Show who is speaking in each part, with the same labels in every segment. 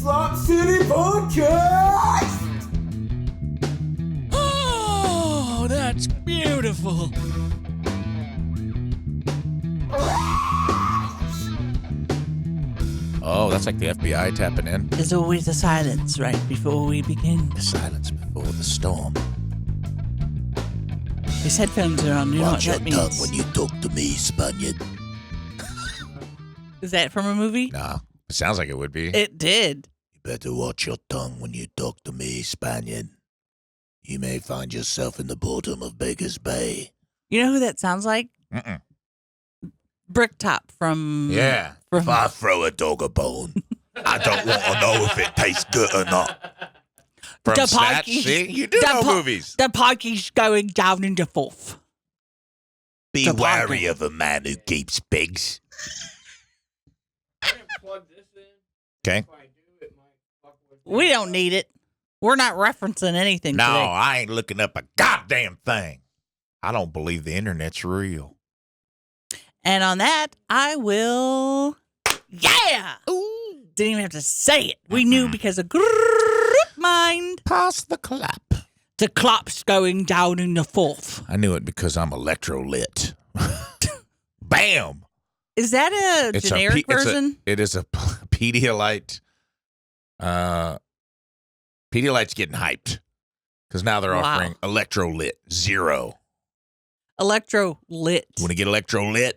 Speaker 1: Slop City Podcast!
Speaker 2: Oh, that's beautiful.
Speaker 3: Oh, that's like the FBI tapping in.
Speaker 2: There's always a silence right before we begin.
Speaker 3: The silence before the storm.
Speaker 2: His headphones are on. You know what that means.
Speaker 3: when you talk to me, Spaniard.
Speaker 2: Is that from a movie?
Speaker 3: Nah, it sounds like it would be.
Speaker 2: It did.
Speaker 3: You better watch your tongue when you talk to me, Spaniard. You may find yourself in the bottom of Baker's Bay.
Speaker 2: You know who that sounds like?
Speaker 3: Mm-mm.
Speaker 2: Bricktop from...
Speaker 3: Yeah.
Speaker 2: From,
Speaker 3: If I throw a dog a bone, I don't want to know if it tastes good or not. From
Speaker 2: The
Speaker 3: Snatch,
Speaker 2: Pokey's-
Speaker 3: see? You do
Speaker 2: the
Speaker 3: know
Speaker 2: po-
Speaker 3: movies.
Speaker 2: the Pokey's going down in the fourth.
Speaker 3: Be
Speaker 2: the
Speaker 3: wary
Speaker 2: Pokey.
Speaker 3: of a man who keeps pigs. Okay.
Speaker 2: We don't need it. We're not referencing anything
Speaker 3: No,
Speaker 2: today.
Speaker 3: I ain't looking up a goddamn thing. I don't believe the internet's real.
Speaker 2: And on that, I will... Yeah! Ooh. Didn't even have to say it. We knew because of group mind.
Speaker 3: Pass the clap.
Speaker 2: The clop's going down in the fourth.
Speaker 3: I knew it because I'm electrolit. Bam!
Speaker 2: Is that a generic version?
Speaker 3: It is a Pedialyte. Pedialyte's getting hyped because now they're offering Electrolit Zero.
Speaker 2: Electrolit.
Speaker 3: Want to get Electrolit?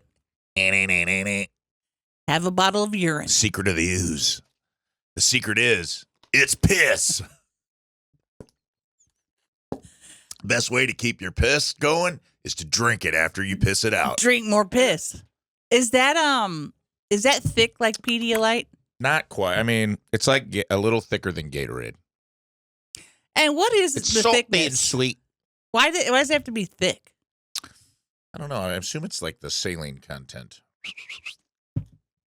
Speaker 2: Have a bottle of urine.
Speaker 3: Secret of the ooze. The secret is it's piss. Best way to keep your piss going is to drink it after you piss it out.
Speaker 2: Drink more piss. Is that thick like Pedialyte?
Speaker 3: Not quite. I mean, it's like a little thicker than Gatorade.
Speaker 2: And what is
Speaker 3: It's
Speaker 2: the
Speaker 3: salty
Speaker 2: thickness?
Speaker 3: and sweet.
Speaker 2: Why does it have to be thick?
Speaker 3: I don't know. I assume it's like the saline content.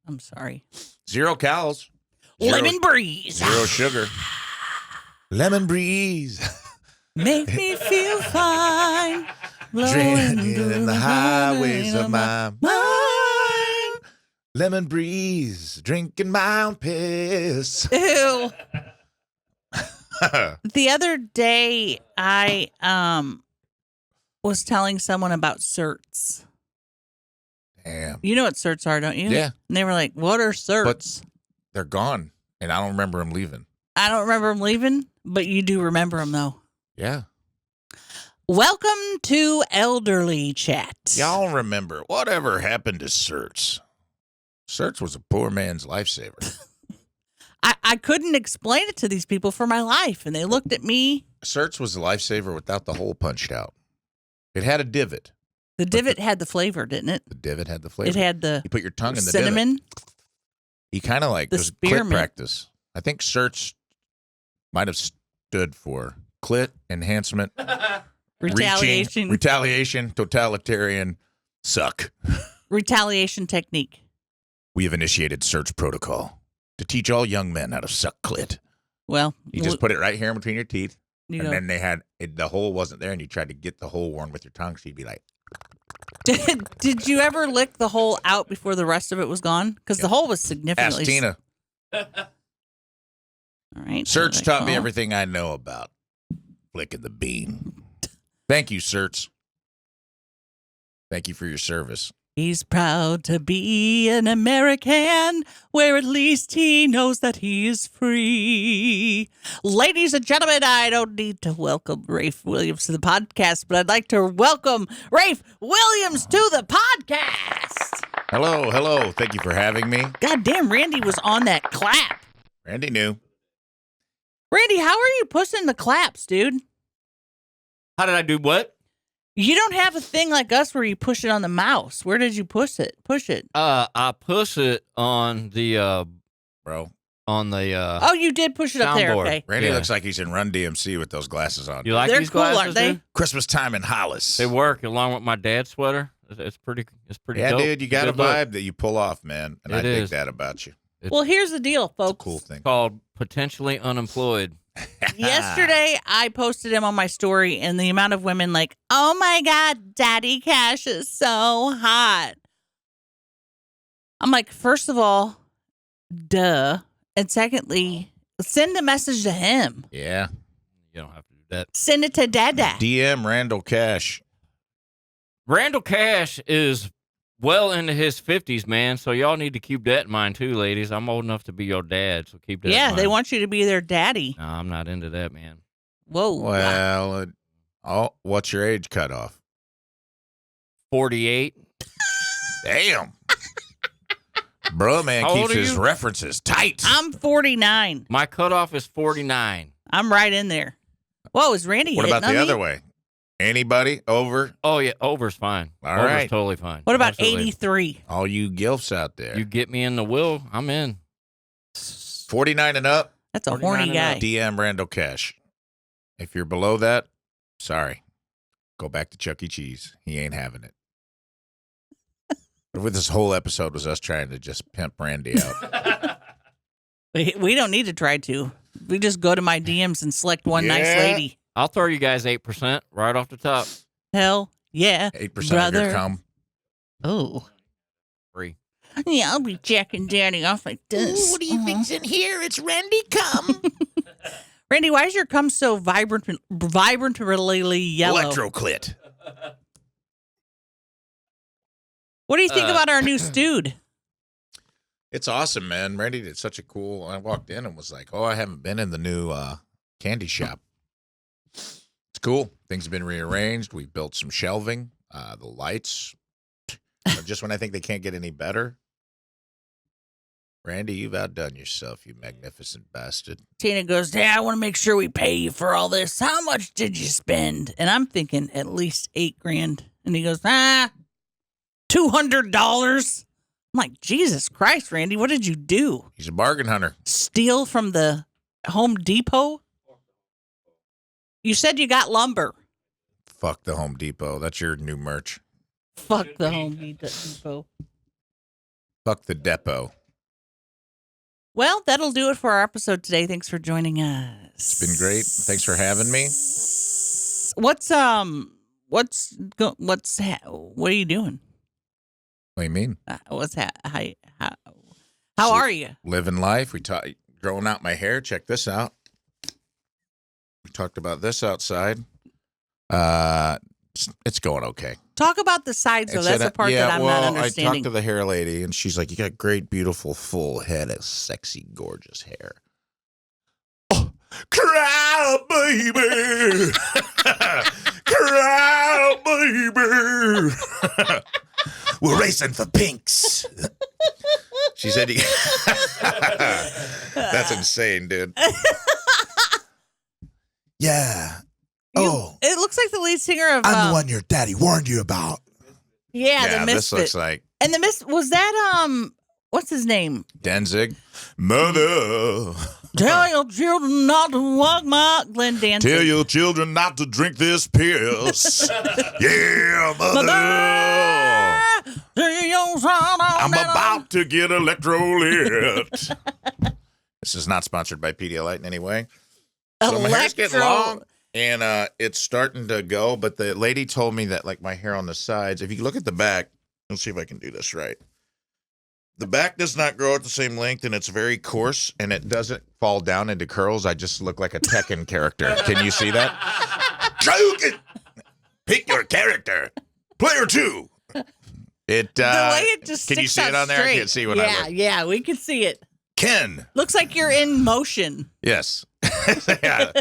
Speaker 2: I'm sorry.
Speaker 3: 0 calories.
Speaker 2: Lemon breeze.
Speaker 3: 0 sugar. Lemon breeze.
Speaker 2: Make me feel fine.
Speaker 3: Drinking in the highways of my mind. Lemon breeze. Drinking my own piss.
Speaker 2: Ew. The other day, I was telling someone about certs.
Speaker 3: Damn.
Speaker 2: You know what certs are, don't you?
Speaker 3: Yeah.
Speaker 2: And they were like, "What are certs?"
Speaker 3: They're gone, and I don't remember them leaving.
Speaker 2: I don't remember them leaving, but you do remember them, though.
Speaker 3: Yeah.
Speaker 2: Welcome to Elderly Chat.
Speaker 3: Y'all remember whatever happened to certs? Certs was a poor man's lifesaver.
Speaker 2: I couldn't explain it to these people for my life, and they looked at me.
Speaker 3: Certs was a lifesaver without the hole punched out. It had a divot.
Speaker 2: The divot had the flavor, didn't it?
Speaker 3: The divot had the flavor.
Speaker 2: It had the
Speaker 3: You put your tongue in the
Speaker 2: cinnamon.
Speaker 3: divot. You kind of like
Speaker 2: The
Speaker 3: there's clit
Speaker 2: spearmint.
Speaker 3: practice. I think certs might have stood for clit enhancement,
Speaker 2: Retaliation.
Speaker 3: retaliation, totalitarian, suck.
Speaker 2: Retaliation technique.
Speaker 3: We have initiated search protocol to teach all young men how to suck clit.
Speaker 2: Well,
Speaker 3: You just put it right here in between your teeth,
Speaker 2: you
Speaker 3: and
Speaker 2: know.
Speaker 3: then they had the hole wasn't there, and you tried to get the hole worn with your tongue, so you'd be like,
Speaker 2: Did you ever lick the hole out before the rest of it was gone? Because the hole was significantly.
Speaker 3: ask Tina.
Speaker 2: All right.
Speaker 3: Search
Speaker 2: so
Speaker 3: taught me
Speaker 2: oh.
Speaker 3: everything I know about flicking the bean. Thank you, Search. Thank you for your service.
Speaker 2: He's proud to be an American, where at least he knows that he is free. Ladies and gentlemen, I don't need to welcome Rafe Williams to the podcast, but I'd like to welcome Rafe Williams to the podcast.
Speaker 3: Hello, hello. Thank you for having me.
Speaker 2: God damn, Randy was on that clap.
Speaker 3: Randy knew.
Speaker 2: Randy, how are you pushing the claps, dude?
Speaker 4: How did I do what?
Speaker 2: You don't have a thing like us where you push it on the mouse. Where did you push it?
Speaker 4: I push it on the
Speaker 3: Bro.
Speaker 2: Oh, you did push it up there.
Speaker 4: soundboard.
Speaker 2: Okay.
Speaker 3: Randy
Speaker 4: Yeah.
Speaker 3: looks like he's in Run DMC with those glasses on.
Speaker 4: You like
Speaker 2: They're
Speaker 4: these
Speaker 2: cool,
Speaker 4: glasses,
Speaker 2: aren't they?
Speaker 4: dude?
Speaker 3: Christmas time in Hollis.
Speaker 4: They work along with my dad's sweater. It's pretty
Speaker 3: Yeah,
Speaker 4: dope.
Speaker 3: dude, you got a
Speaker 4: Good look.
Speaker 3: vibe that you pull off, man. And I
Speaker 4: It
Speaker 3: dig
Speaker 4: is.
Speaker 3: that about you.
Speaker 2: Well, here's the deal,
Speaker 3: It's a
Speaker 2: folks.
Speaker 3: cool thing.
Speaker 4: Called Potentially Unemployed.
Speaker 2: Yesterday, I posted him on my story, and the amount of women like, "Oh my God, Daddy Cash is so hot." I'm like, first of all, duh. And secondly, Send a message to him.
Speaker 3: Yeah.
Speaker 4: You don't have to do that.
Speaker 2: Send it to Dada.
Speaker 3: DM Randall Cash.
Speaker 4: Randall Cash is well into his 50s, man. So y'all need to keep that in mind too, ladies. I'm old enough to be your dad, so keep that in
Speaker 2: Yeah,
Speaker 4: mind.
Speaker 2: they want you to be their daddy.
Speaker 4: No, I'm not into that, man.
Speaker 2: Whoa.
Speaker 3: Well, what's your age cutoff?
Speaker 4: 48.
Speaker 3: Damn. Bro, man,
Speaker 4: How old
Speaker 3: keeps
Speaker 4: are
Speaker 3: his
Speaker 4: you?
Speaker 3: references tight.
Speaker 2: I'm 49.
Speaker 4: My cutoff is 49.
Speaker 2: I'm right in there. Whoa, is Randy
Speaker 3: What
Speaker 2: hitting
Speaker 3: about
Speaker 2: on
Speaker 3: the
Speaker 2: me?
Speaker 3: other way? Anybody over?
Speaker 4: Oh, yeah, over's fine.
Speaker 3: All
Speaker 4: over's
Speaker 3: right.
Speaker 4: totally fine.
Speaker 2: What about
Speaker 4: Absolutely.
Speaker 2: 83?
Speaker 3: All you gilfs out there.
Speaker 4: You get me in the will, I'm in.
Speaker 3: 49 and up,
Speaker 2: That's a
Speaker 4: 49
Speaker 2: horny
Speaker 4: and
Speaker 2: guy.
Speaker 4: up.
Speaker 3: DM Randall Cash. If you're below that, sorry. Go back to Chuck E. Cheese. He ain't having it. With this whole episode was us trying to just pimp Randy out.
Speaker 2: We don't need to try to. We just go to my DMs and select one nice
Speaker 3: Yeah.
Speaker 2: lady.
Speaker 4: I'll throw you guys 8% right off the top.
Speaker 2: Hell yeah.
Speaker 3: 8% of
Speaker 2: Brother.
Speaker 3: your cum.
Speaker 2: Oh.
Speaker 4: Free.
Speaker 2: Yeah, I'll be jacking Daddy off like this.
Speaker 3: think's in here? It's Randy cum.
Speaker 2: Randy, why is your cum so vibrantly yellow?
Speaker 3: Electroclit.
Speaker 2: What do you think about our new stewed?
Speaker 3: It's awesome, man. Randy did such a cool. I walked in and was like, "Oh, I haven't been in the new candy shop." It's cool. Things have been rearranged. We built some shelving. The lights. Just when I think they can't get any better. Randy, you've outdone yourself, you magnificent bastard.
Speaker 2: Tina goes, "Yeah, I want to make sure we pay you for all this. How much did you spend?" And I'm thinking at least $8,000. And he goes, $200. I'm like, Jesus Christ, Randy, what did you do?
Speaker 3: He's a bargain hunter.
Speaker 2: Steal from the Home Depot? You said you got lumber.
Speaker 3: Fuck the Home Depot. That's your new merch.
Speaker 2: Fuck the Home Depot.
Speaker 3: Fuck the depot.
Speaker 2: Well, that'll do it for our episode today. Thanks for joining us.
Speaker 3: It's been great. Thanks for having me.
Speaker 2: What are you doing?
Speaker 3: What do you mean?
Speaker 2: How are you?
Speaker 3: Living life. Growing out my hair. Check this out. We talked about this outside. It's going okay.
Speaker 2: Talk about the sides, though.
Speaker 3: It's
Speaker 2: That's
Speaker 3: at
Speaker 2: the part that I'm not
Speaker 3: I
Speaker 2: understanding.
Speaker 3: talked to the hair lady, and she's like, "You got great, beautiful, full head of sexy, gorgeous hair." Oh, cry, baby. Cry, baby. We're racing for pinks. She said, "That's insane, dude." Yeah.
Speaker 2: It looks like the lead singer of.
Speaker 3: I'm the one your daddy warned you about.
Speaker 2: Yeah, the
Speaker 3: this
Speaker 2: Misfit.
Speaker 3: looks like
Speaker 2: And the was that what's his name?
Speaker 3: Danzig. Mother.
Speaker 2: Tell your children not to walk my Glenn Danzig.
Speaker 3: Tell your children not to drink this piss. Yeah, mother. I'm about to get electrolyte. This is not sponsored by Pedialyte in any way. So my hair's getting long, and it's starting to go, but the lady told me that, like, my hair on the sides, if you look at the back, let's see if I can do this right. The back does not grow at the same length, and it's very coarse, and it doesn't fall down into curls. I just look like a Tekken character. Can you see that? Pick your character. Player 2.
Speaker 2: The way it just
Speaker 3: can you
Speaker 2: sticks
Speaker 3: see it
Speaker 2: out
Speaker 3: on there?
Speaker 2: straight.
Speaker 3: I can't see when I look.
Speaker 2: Yeah, we can see it.
Speaker 3: Ken.
Speaker 2: Looks like you're in motion.
Speaker 3: Yes. Yeah.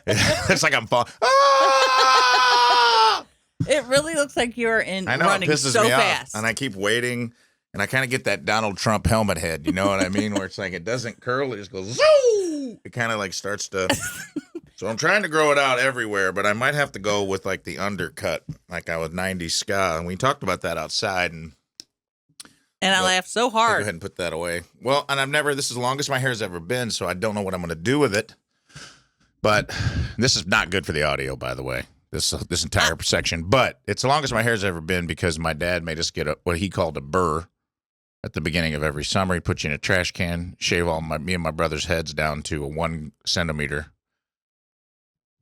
Speaker 3: It's like I'm falling. Ah!
Speaker 2: It really looks like you're in
Speaker 3: I know,
Speaker 2: running
Speaker 3: it pisses
Speaker 2: so
Speaker 3: me
Speaker 2: fast.
Speaker 3: off. And I keep waiting, and I kind of get that Donald Trump helmet head, you know what I mean? Where it's like it doesn't curl, it just goes, zoo! It kind of like starts to. So I'm trying to grow it out everywhere, but I might have to go with like the undercut, like I was 90s ska. And we talked about that outside, and
Speaker 2: I laughed so
Speaker 3: I'll go
Speaker 2: hard.
Speaker 3: ahead and put that away. Well, and this is the longest my hair's ever been, so I don't know what I'm going to do with it. But this is not good for the audio, by the way, this entire section. But it's the longest my hair's ever been because my dad made us get what he called a burr at the beginning of every summer. He'd put you in a trash can, shave me and my brother's heads down to a 1 centimeter.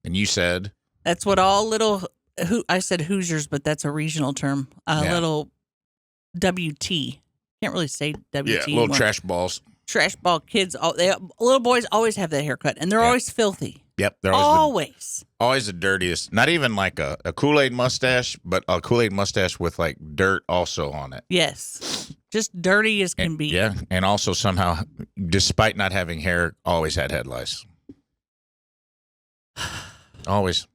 Speaker 3: And you said?
Speaker 2: That's what all little, I said Hoosiers, but that's a regional term.
Speaker 3: Yeah.
Speaker 2: Little WT. Can't really say WT
Speaker 3: Yeah, little
Speaker 2: anymore.
Speaker 3: trash balls.
Speaker 2: trash ball kids, little boys always have that haircut, and they're always filthy.
Speaker 3: Yep, they're always the dirtiest. Not even like a Kool-Aid mustache, but a Kool-Aid mustache with like dirt also on it.
Speaker 2: Yes, just dirty as can be.
Speaker 3: Yeah, and also somehow, despite not having hair, always had head lice. Always. It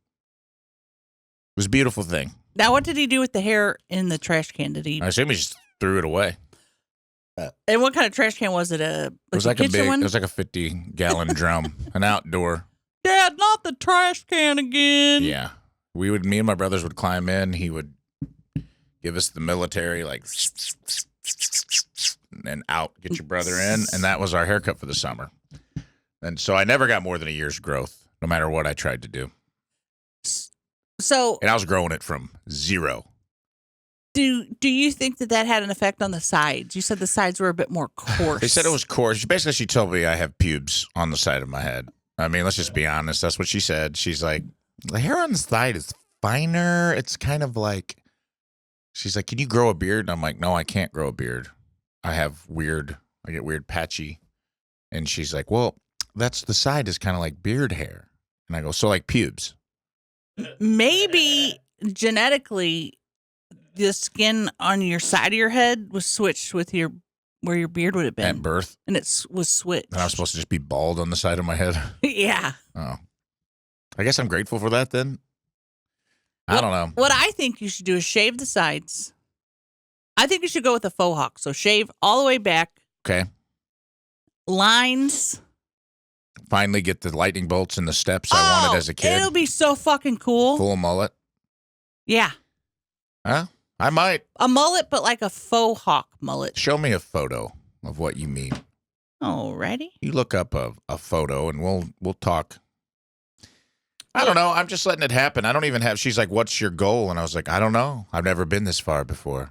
Speaker 3: was a beautiful thing.
Speaker 2: Now, what did he do with the hair in the trash can? Did he?
Speaker 3: I assume he just threw it away.
Speaker 2: And what kind of trash can was it?
Speaker 3: It was like a big.
Speaker 2: one?
Speaker 3: It was like a 50-gallon drum, an outdoor.
Speaker 2: Dad, not the trash can again.
Speaker 3: Yeah, me and my brothers would climb in. He would give us the military, like, and out, get your brother in, and that was our haircut for the summer. And so I never got more than a year's growth, no matter what I tried to do.
Speaker 2: So,
Speaker 3: and I was growing it from zero.
Speaker 2: Do you think that had an effect on the sides? You said the sides were a bit more coarse.
Speaker 3: They said it was coarse. Basically, she told me I have pubes on the side of my head. I mean, let's just be honest. That's what she said. She's like, the hair on the side is finer. It's kind of like, she's like, can you grow a beard? And I'm like, no, I can't grow a beard. I get weird patchy. And she's like, well, the side is kind of like beard hair. And I go, so like pubes.
Speaker 2: Maybe genetically, the skin on your side of your head was switched with where your beard would have been
Speaker 3: at birth,
Speaker 2: and it was switched.
Speaker 3: And I was supposed to just be bald on the side of my head.
Speaker 2: Yeah.
Speaker 3: Oh, I guess I'm grateful for that then. I don't know.
Speaker 2: What I think you should do is shave the sides. I think you should go with a faux hawk. So shave all the way back.
Speaker 3: Okay.
Speaker 2: Lines.
Speaker 3: Finally get the lightning bolts and the steps I wanted as a kid.
Speaker 2: It'll be so fucking cool.
Speaker 3: Full mullet.
Speaker 2: Yeah.
Speaker 3: Huh? I might.
Speaker 2: A mullet, but like a faux hawk mullet.
Speaker 3: Show me a photo of what you mean.
Speaker 2: Alrighty.
Speaker 3: You look up a photo and we'll talk. I don't know. I'm just letting it happen. I don't even have. She's like, "What's your goal?" And I was like, "I don't know. I've never been this far before."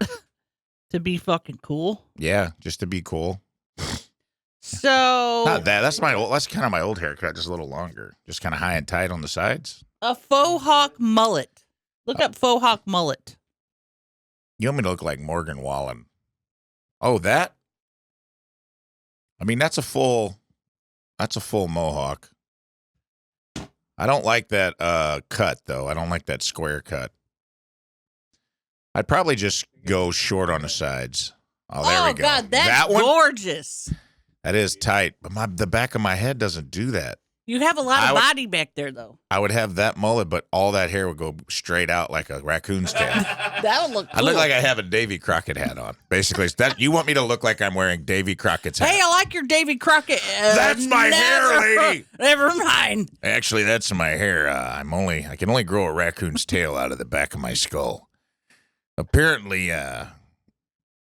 Speaker 2: To be fucking cool.
Speaker 3: Yeah, just to be cool.
Speaker 2: So
Speaker 3: not that. That's kind of my old haircut, just a little longer, just kind of high and tight on the sides.
Speaker 2: A faux hawk mullet. Look up faux hawk mullet.
Speaker 3: You want me to look like Morgan Wallen? Oh, that? I mean, that's a full mohawk. I don't like that cut though. I don't like that square cut. I'd probably just go short on the sides. Oh, there we go.
Speaker 2: God, that's
Speaker 3: that one?
Speaker 2: Gorgeous.
Speaker 3: That is tight, but the back of my head doesn't do that.
Speaker 2: You have a lot of body back there, though.
Speaker 3: I would have that mullet, but all that hair would go straight out like a raccoon's tail.
Speaker 2: That would look cool.
Speaker 3: I look like I have a Davy Crockett hat on. Basically, you want me to look like I'm wearing Davy Crockett's hat.
Speaker 2: Hey, I like your Davy Crockett.
Speaker 3: That's my hair, lady.
Speaker 2: Never mind.
Speaker 3: Actually, that's my hair. I can only grow a raccoon's tail out of the back of my skull. Apparently,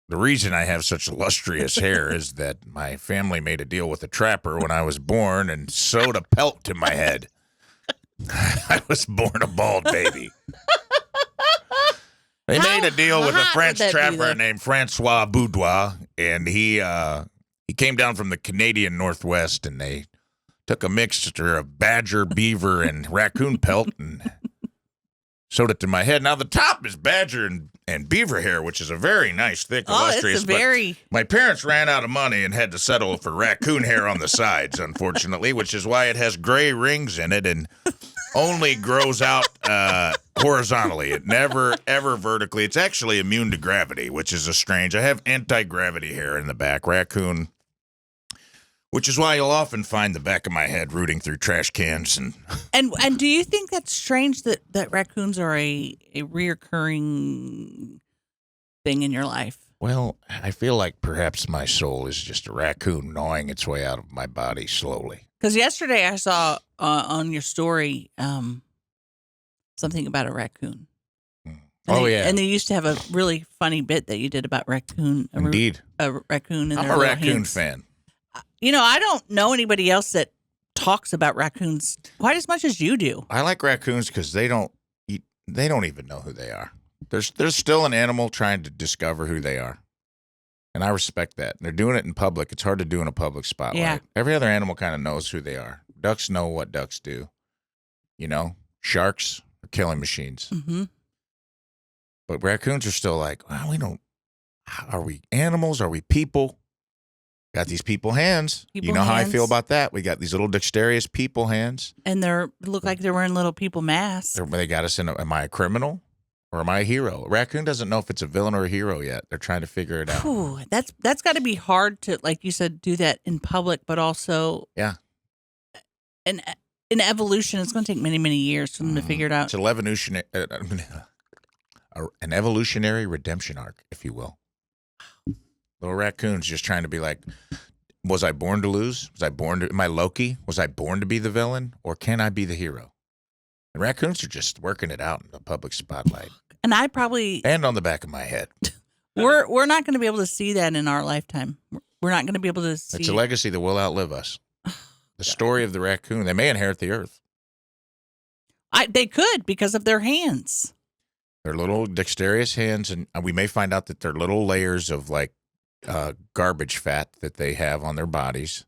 Speaker 3: the reason I have such illustrious hair is that my family made a deal with a trapper when I was born and sewed a pelt to my head. I was born a bald baby. They made a deal with a French trapper named Francois Boudoir, and he came down from the Canadian Northwest, and they took a mixture of badger, beaver, and raccoon pelt and sewed it to my head. Now, the top is badger and beaver hair, which is a very nice, thick, illustrious. But my parents ran out of money and had to settle for raccoon hair on the sides, unfortunately, which is why it has gray rings in it and only grows out horizontally. It never, ever vertically. It's actually immune to gravity, which is I have anti-gravity hair in the back. Raccoon, which is why you'll often find the back of my head rooting through trash cans.
Speaker 2: And do you think that's strange that raccoons are a reoccurring thing in your life?
Speaker 3: Well, I feel like perhaps my soul is just a raccoon gnawing its way out of my body slowly.
Speaker 2: Because yesterday I saw on your story something about a raccoon. And they used to have a really funny bit that you did about raccoon.
Speaker 3: Indeed.
Speaker 2: A raccoon and
Speaker 3: I'm a raccoon fan.
Speaker 2: You know, I don't know anybody else that talks about raccoons quite as much as you do.
Speaker 3: I like raccoons because they don't even know who they are. There's still an animal trying to discover who they are. And I respect that. They're doing it in public. It's hard to do in a public spotlight.
Speaker 2: Yeah.
Speaker 3: Every other animal kind of knows who they are. Ducks know what ducks do. You know, sharks are killing machines.
Speaker 2: Mm-hmm.
Speaker 3: But raccoons are still like, well, we don't. Are we animals? Are we people? Got these people hands.
Speaker 2: People
Speaker 3: you know how I feel
Speaker 2: hands.
Speaker 3: about that. We got these little dexterous people hands.
Speaker 2: And look like they're wearing little people masks.
Speaker 3: They got us in. Am I a criminal or am I a hero? A raccoon doesn't know if it's a villain or a hero yet. They're trying to figure it out.
Speaker 2: Whew, that's got to be hard to, like you said, do that in public, but also in evolution, it's going to take many, many years for them to figure it out.
Speaker 3: It's an evolutionary redemption arc, if you will. Little raccoons just trying to be like, was I born to lose? Am I Loki? Was I born to be the villain? Or can I be the hero? The raccoons are just working it out in the public spotlight.
Speaker 2: And I probably...
Speaker 3: And on the back of my head.
Speaker 2: We're not going to be able to see that in our lifetime. We're not going to be able to see...
Speaker 3: It's a legacy that will outlive us. The story of the raccoon. They may inherit the earth.
Speaker 2: They could because of their hands.
Speaker 3: Their little dexterous hands, and we may find out that they're little layers of like garbage fat that they have on their bodies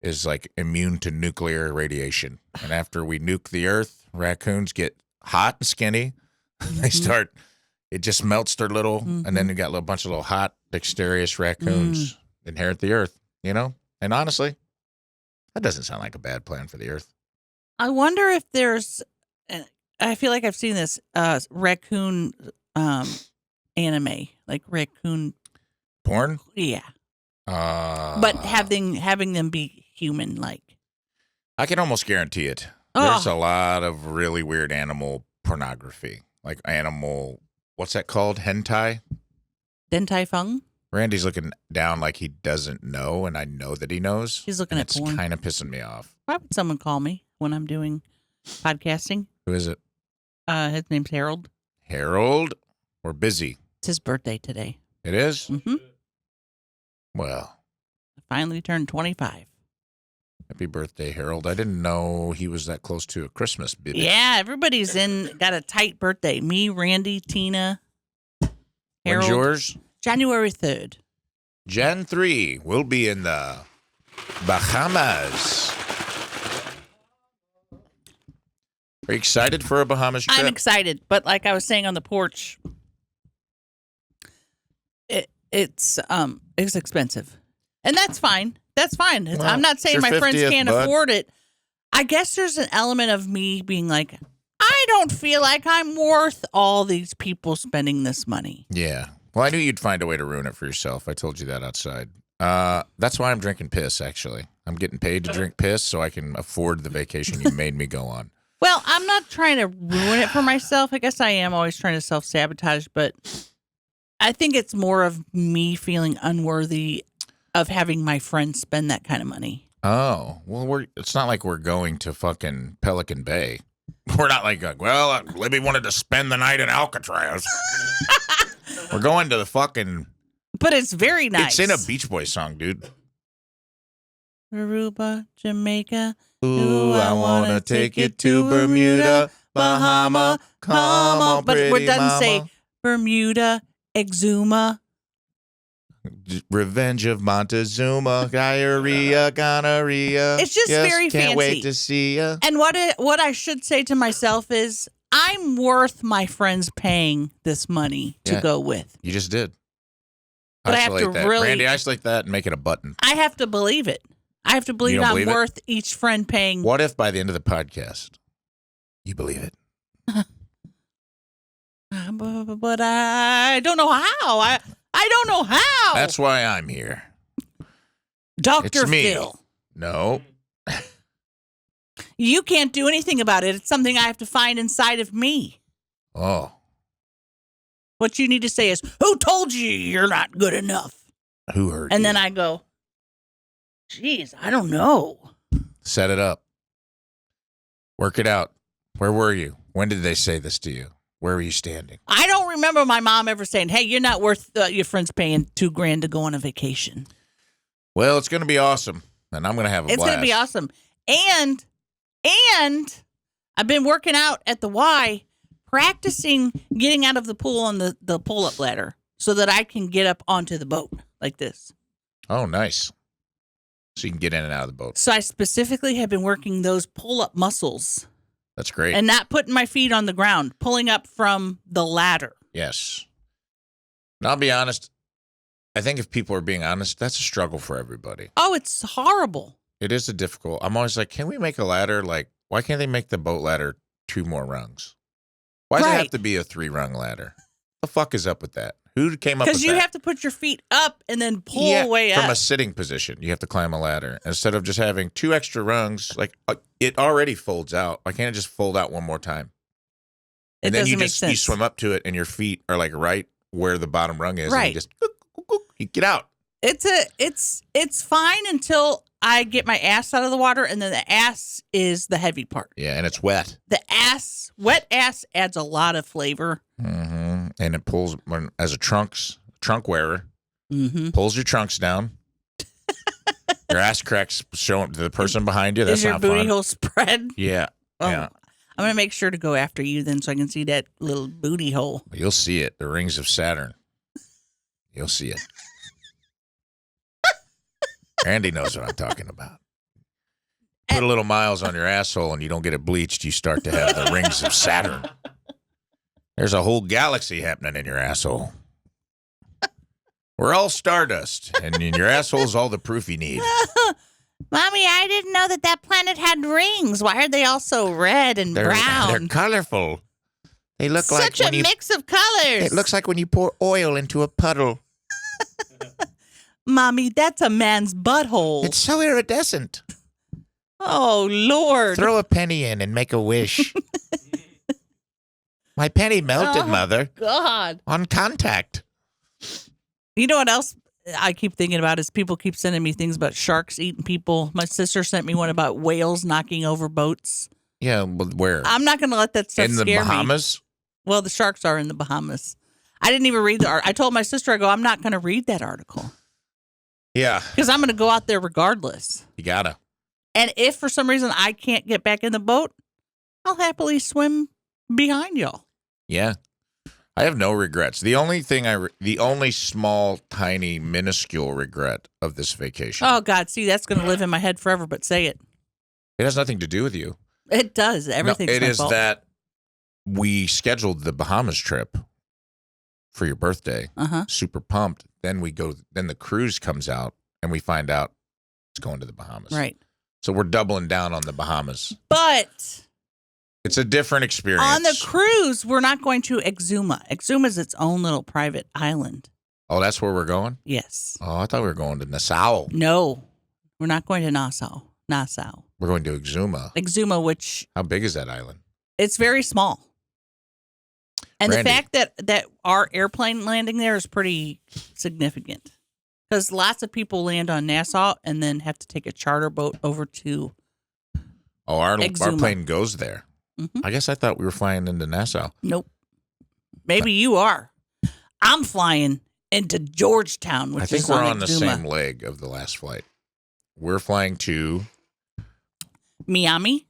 Speaker 3: is like immune to nuclear radiation. And after we nuke the earth, raccoons get hot and skinny. They start, it just melts their little, and then you got a bunch of little hot, dexterous raccoons inherit the earth, you know? And honestly, that doesn't sound like a bad plan for the earth.
Speaker 2: I wonder if there's, I feel like I've seen this raccoon anime, like raccoon
Speaker 3: porn.
Speaker 2: Yeah, but having them be human, like
Speaker 3: I can almost guarantee it.
Speaker 2: Oh.
Speaker 3: There's a lot of really weird animal pornography, like animal. What's that called? Hentai.
Speaker 2: Dentai Fung.
Speaker 3: Randy's looking down like he doesn't know, and I know that he knows.
Speaker 2: He's looking at porn.
Speaker 3: It's kind of pissing me off.
Speaker 2: Why would someone call me when I'm doing podcasting?
Speaker 3: Who is it?
Speaker 2: His name's Harold.
Speaker 3: Harold? We're busy.
Speaker 2: It's his birthday today.
Speaker 3: It is?
Speaker 2: Mm-hmm.
Speaker 3: Well.
Speaker 2: I finally turned 25.
Speaker 3: Happy birthday, Harold. I didn't know he was that close to a Christmas baby.
Speaker 2: Yeah, everybody's got a tight birthday. Me, Randy, Tina, Harold.
Speaker 3: When's yours?
Speaker 2: January 3rd.
Speaker 3: Jan 3. We'll be in the Bahamas. Are you excited for a Bahamas trip?
Speaker 2: I'm excited, but like I was saying on the porch, it's expensive, and that's fine. That's fine.
Speaker 3: Well,
Speaker 2: I'm not saying
Speaker 3: it's your
Speaker 2: my friends
Speaker 3: 50th,
Speaker 2: can't
Speaker 3: bud.
Speaker 2: afford it. I guess there's an element of me being like, I don't feel like I'm worth all these people spending this money.
Speaker 3: Yeah. Well, I knew you'd find a way to ruin it for yourself. I told you that outside. That's why I'm drinking piss, actually. I'm getting paid to drink piss so I can afford the vacation you made me go on.
Speaker 2: Well, I'm not trying to ruin it for myself. I guess I am always trying to self-sabotage, but I think it's more of me feeling unworthy of having my friends spend that kind of money.
Speaker 3: Oh, well, it's not like we're going to fucking Pelican Bay. We're not like, well, Libbie wanted to spend the night in Alcatraz. We're going to the fucking...
Speaker 2: But it's very nice.
Speaker 3: It's in a Beach Boys song, dude.
Speaker 2: Aruba, Jamaica.
Speaker 3: Ooh, I want to take you to Bermuda, Bahama. Come on,
Speaker 2: but
Speaker 3: pretty
Speaker 2: it doesn't
Speaker 3: mama.
Speaker 2: say Bermuda, Exuma.
Speaker 3: Revenge of Montezuma, diarrhea, gonorrhea.
Speaker 2: It's just
Speaker 3: Yes,
Speaker 2: very
Speaker 3: can't
Speaker 2: fancy.
Speaker 3: wait to see ya.
Speaker 2: And what I should say to myself is, I'm worth my friends paying this money to
Speaker 3: Yeah.
Speaker 2: go with.
Speaker 3: You just did.
Speaker 2: But I have to
Speaker 3: Isolate that.
Speaker 2: really-
Speaker 3: Randy, isolate that and make it a button.
Speaker 2: I have to believe it. I have to believe
Speaker 3: don't
Speaker 2: I'm
Speaker 3: believe it?
Speaker 2: worth each friend paying.
Speaker 3: What if by the end of the podcast, you believe it?
Speaker 2: But I don't know how. I don't know how.
Speaker 3: That's why I'm here.
Speaker 2: Dr.
Speaker 3: It's me.
Speaker 2: Phil.
Speaker 3: No.
Speaker 2: You can't do anything about it. It's something I have to find inside of me.
Speaker 3: Oh.
Speaker 2: What you need to say is, who told you you're not good enough?
Speaker 3: Who hurt
Speaker 2: And
Speaker 3: you?
Speaker 2: then I go, geez, I don't know.
Speaker 3: Set it up. Work it out. Where were you? When did they say this to you? Where were you standing?
Speaker 2: I don't remember my mom ever saying, hey, you're not worth your friends paying $2,000 to go on a vacation.
Speaker 3: Well, it's going to be awesome, and I'm going to have a
Speaker 2: It's
Speaker 3: blast.
Speaker 2: going to be awesome. And I've been working out at the Y, practicing getting out of the pool on the pull-up ladder so that I can get up onto the boat like this.
Speaker 3: Oh, nice. So you can get in and out of the boat.
Speaker 2: So I specifically have been working those pull-up muscles
Speaker 3: That's great.
Speaker 2: and not putting my feet on the ground, pulling up from the ladder.
Speaker 3: Yes. And I'll be honest, I think if people are being honest, that's a struggle for everybody.
Speaker 2: Oh, it's horrible.
Speaker 3: It is a difficult. I'm always like, can we make a ladder? Like, why can't they make the boat ladder 2 more rungs? Why does it have to be a 3-rung ladder? The fuck is up with that? Who came up with that?
Speaker 2: Because you have to put your feet up and then pull way up.
Speaker 3: From a sitting position, you have to climb a ladder. Instead of just having 2 extra rungs, like it already folds out. Why can't it just fold out one more time? And then you swim up to it and your feet are like right where the bottom rung is.
Speaker 2: Right.
Speaker 3: And you just you get out.
Speaker 2: It's fine until I get my ass out of the water, and then the ass is the heavy part.
Speaker 3: Yeah, and it's wet.
Speaker 2: Wet ass adds a lot of flavor.
Speaker 3: Mm-hmm. And it pulls, as a trunk wearer, pulls your trunks down. Your ass cracks showing to the person behind you. That's
Speaker 2: is your
Speaker 3: not
Speaker 2: booty
Speaker 3: fun.
Speaker 2: hole spread?
Speaker 3: Yeah.
Speaker 2: Oh,
Speaker 3: yeah.
Speaker 2: I'm going to make sure to go after you then so I can see that little booty hole.
Speaker 3: You'll see it. The rings of Saturn. You'll see it. Randy knows what I'm talking about. Put a little miles on your asshole and you don't get it bleached, you start to have the rings of Saturn. There's a whole galaxy happening in your asshole. We're all stardust, and your asshole's all the proof you need.
Speaker 2: Mommy, I didn't know that planet had rings. Why are they all so red and brown?
Speaker 3: They're colorful. They look
Speaker 2: such
Speaker 3: like
Speaker 2: a mix of colors.
Speaker 3: It looks like when you pour oil into a puddle.
Speaker 2: Mommy, that's a man's butthole.
Speaker 3: It's so iridescent.
Speaker 2: Oh, Lord.
Speaker 3: Throw a penny in and make a wish. My penny melted, Mother.
Speaker 2: God.
Speaker 3: On contact.
Speaker 2: You know what else I keep thinking about is people keep sending me things about sharks eating people. My sister sent me one about whales knocking over boats.
Speaker 3: Yeah, but where?
Speaker 2: I'm not going to let that stuff scare me.
Speaker 3: In the Bahamas?
Speaker 2: Well, the sharks are in the Bahamas. I didn't even read the article. I told my sister, I'm not going to read that article.
Speaker 3: Yeah.
Speaker 2: Because I'm going to go out there regardless.
Speaker 3: You gotta.
Speaker 2: And if for some reason I can't get back in the boat, I'll happily swim behind y'all.
Speaker 3: Yeah. I have no regrets. The only small, tiny, minuscule regret of this vacation.
Speaker 2: Oh, God. See, that's going to live in my head forever, but say it.
Speaker 3: It has nothing to do with you.
Speaker 2: It does. Everything's
Speaker 3: no, it
Speaker 2: my
Speaker 3: is
Speaker 2: fault.
Speaker 3: that we scheduled the Bahamas trip for your birthday. Super pumped. Then the cruise comes out and we find out it's going to the Bahamas.
Speaker 2: Right.
Speaker 3: So we're doubling down on the Bahamas.
Speaker 2: But
Speaker 3: it's a different experience.
Speaker 2: on the cruise, we're not going to Exuma. Exuma is its own little private island.
Speaker 3: Oh, that's where we're going?
Speaker 2: Yes.
Speaker 3: Oh, I thought we were going to Nassau.
Speaker 2: No, we're not going to Nassau.
Speaker 3: We're going to Exuma.
Speaker 2: Exuma, which...
Speaker 3: How big is that island?
Speaker 2: It's very small. And
Speaker 3: Randy.
Speaker 2: the fact that our airplane landing there is pretty significant. Because lots of people land on Nassau and then have to take a charter boat over to
Speaker 3: our
Speaker 2: Exuma.
Speaker 3: plane goes there.
Speaker 2: Mm-hmm.
Speaker 3: I guess I thought we were flying into Nassau.
Speaker 2: Nope. Maybe you are. I'm flying into Georgetown, which is
Speaker 3: I think we're on the
Speaker 2: Exuma.
Speaker 3: same leg of the last flight. We're flying to
Speaker 2: Miami.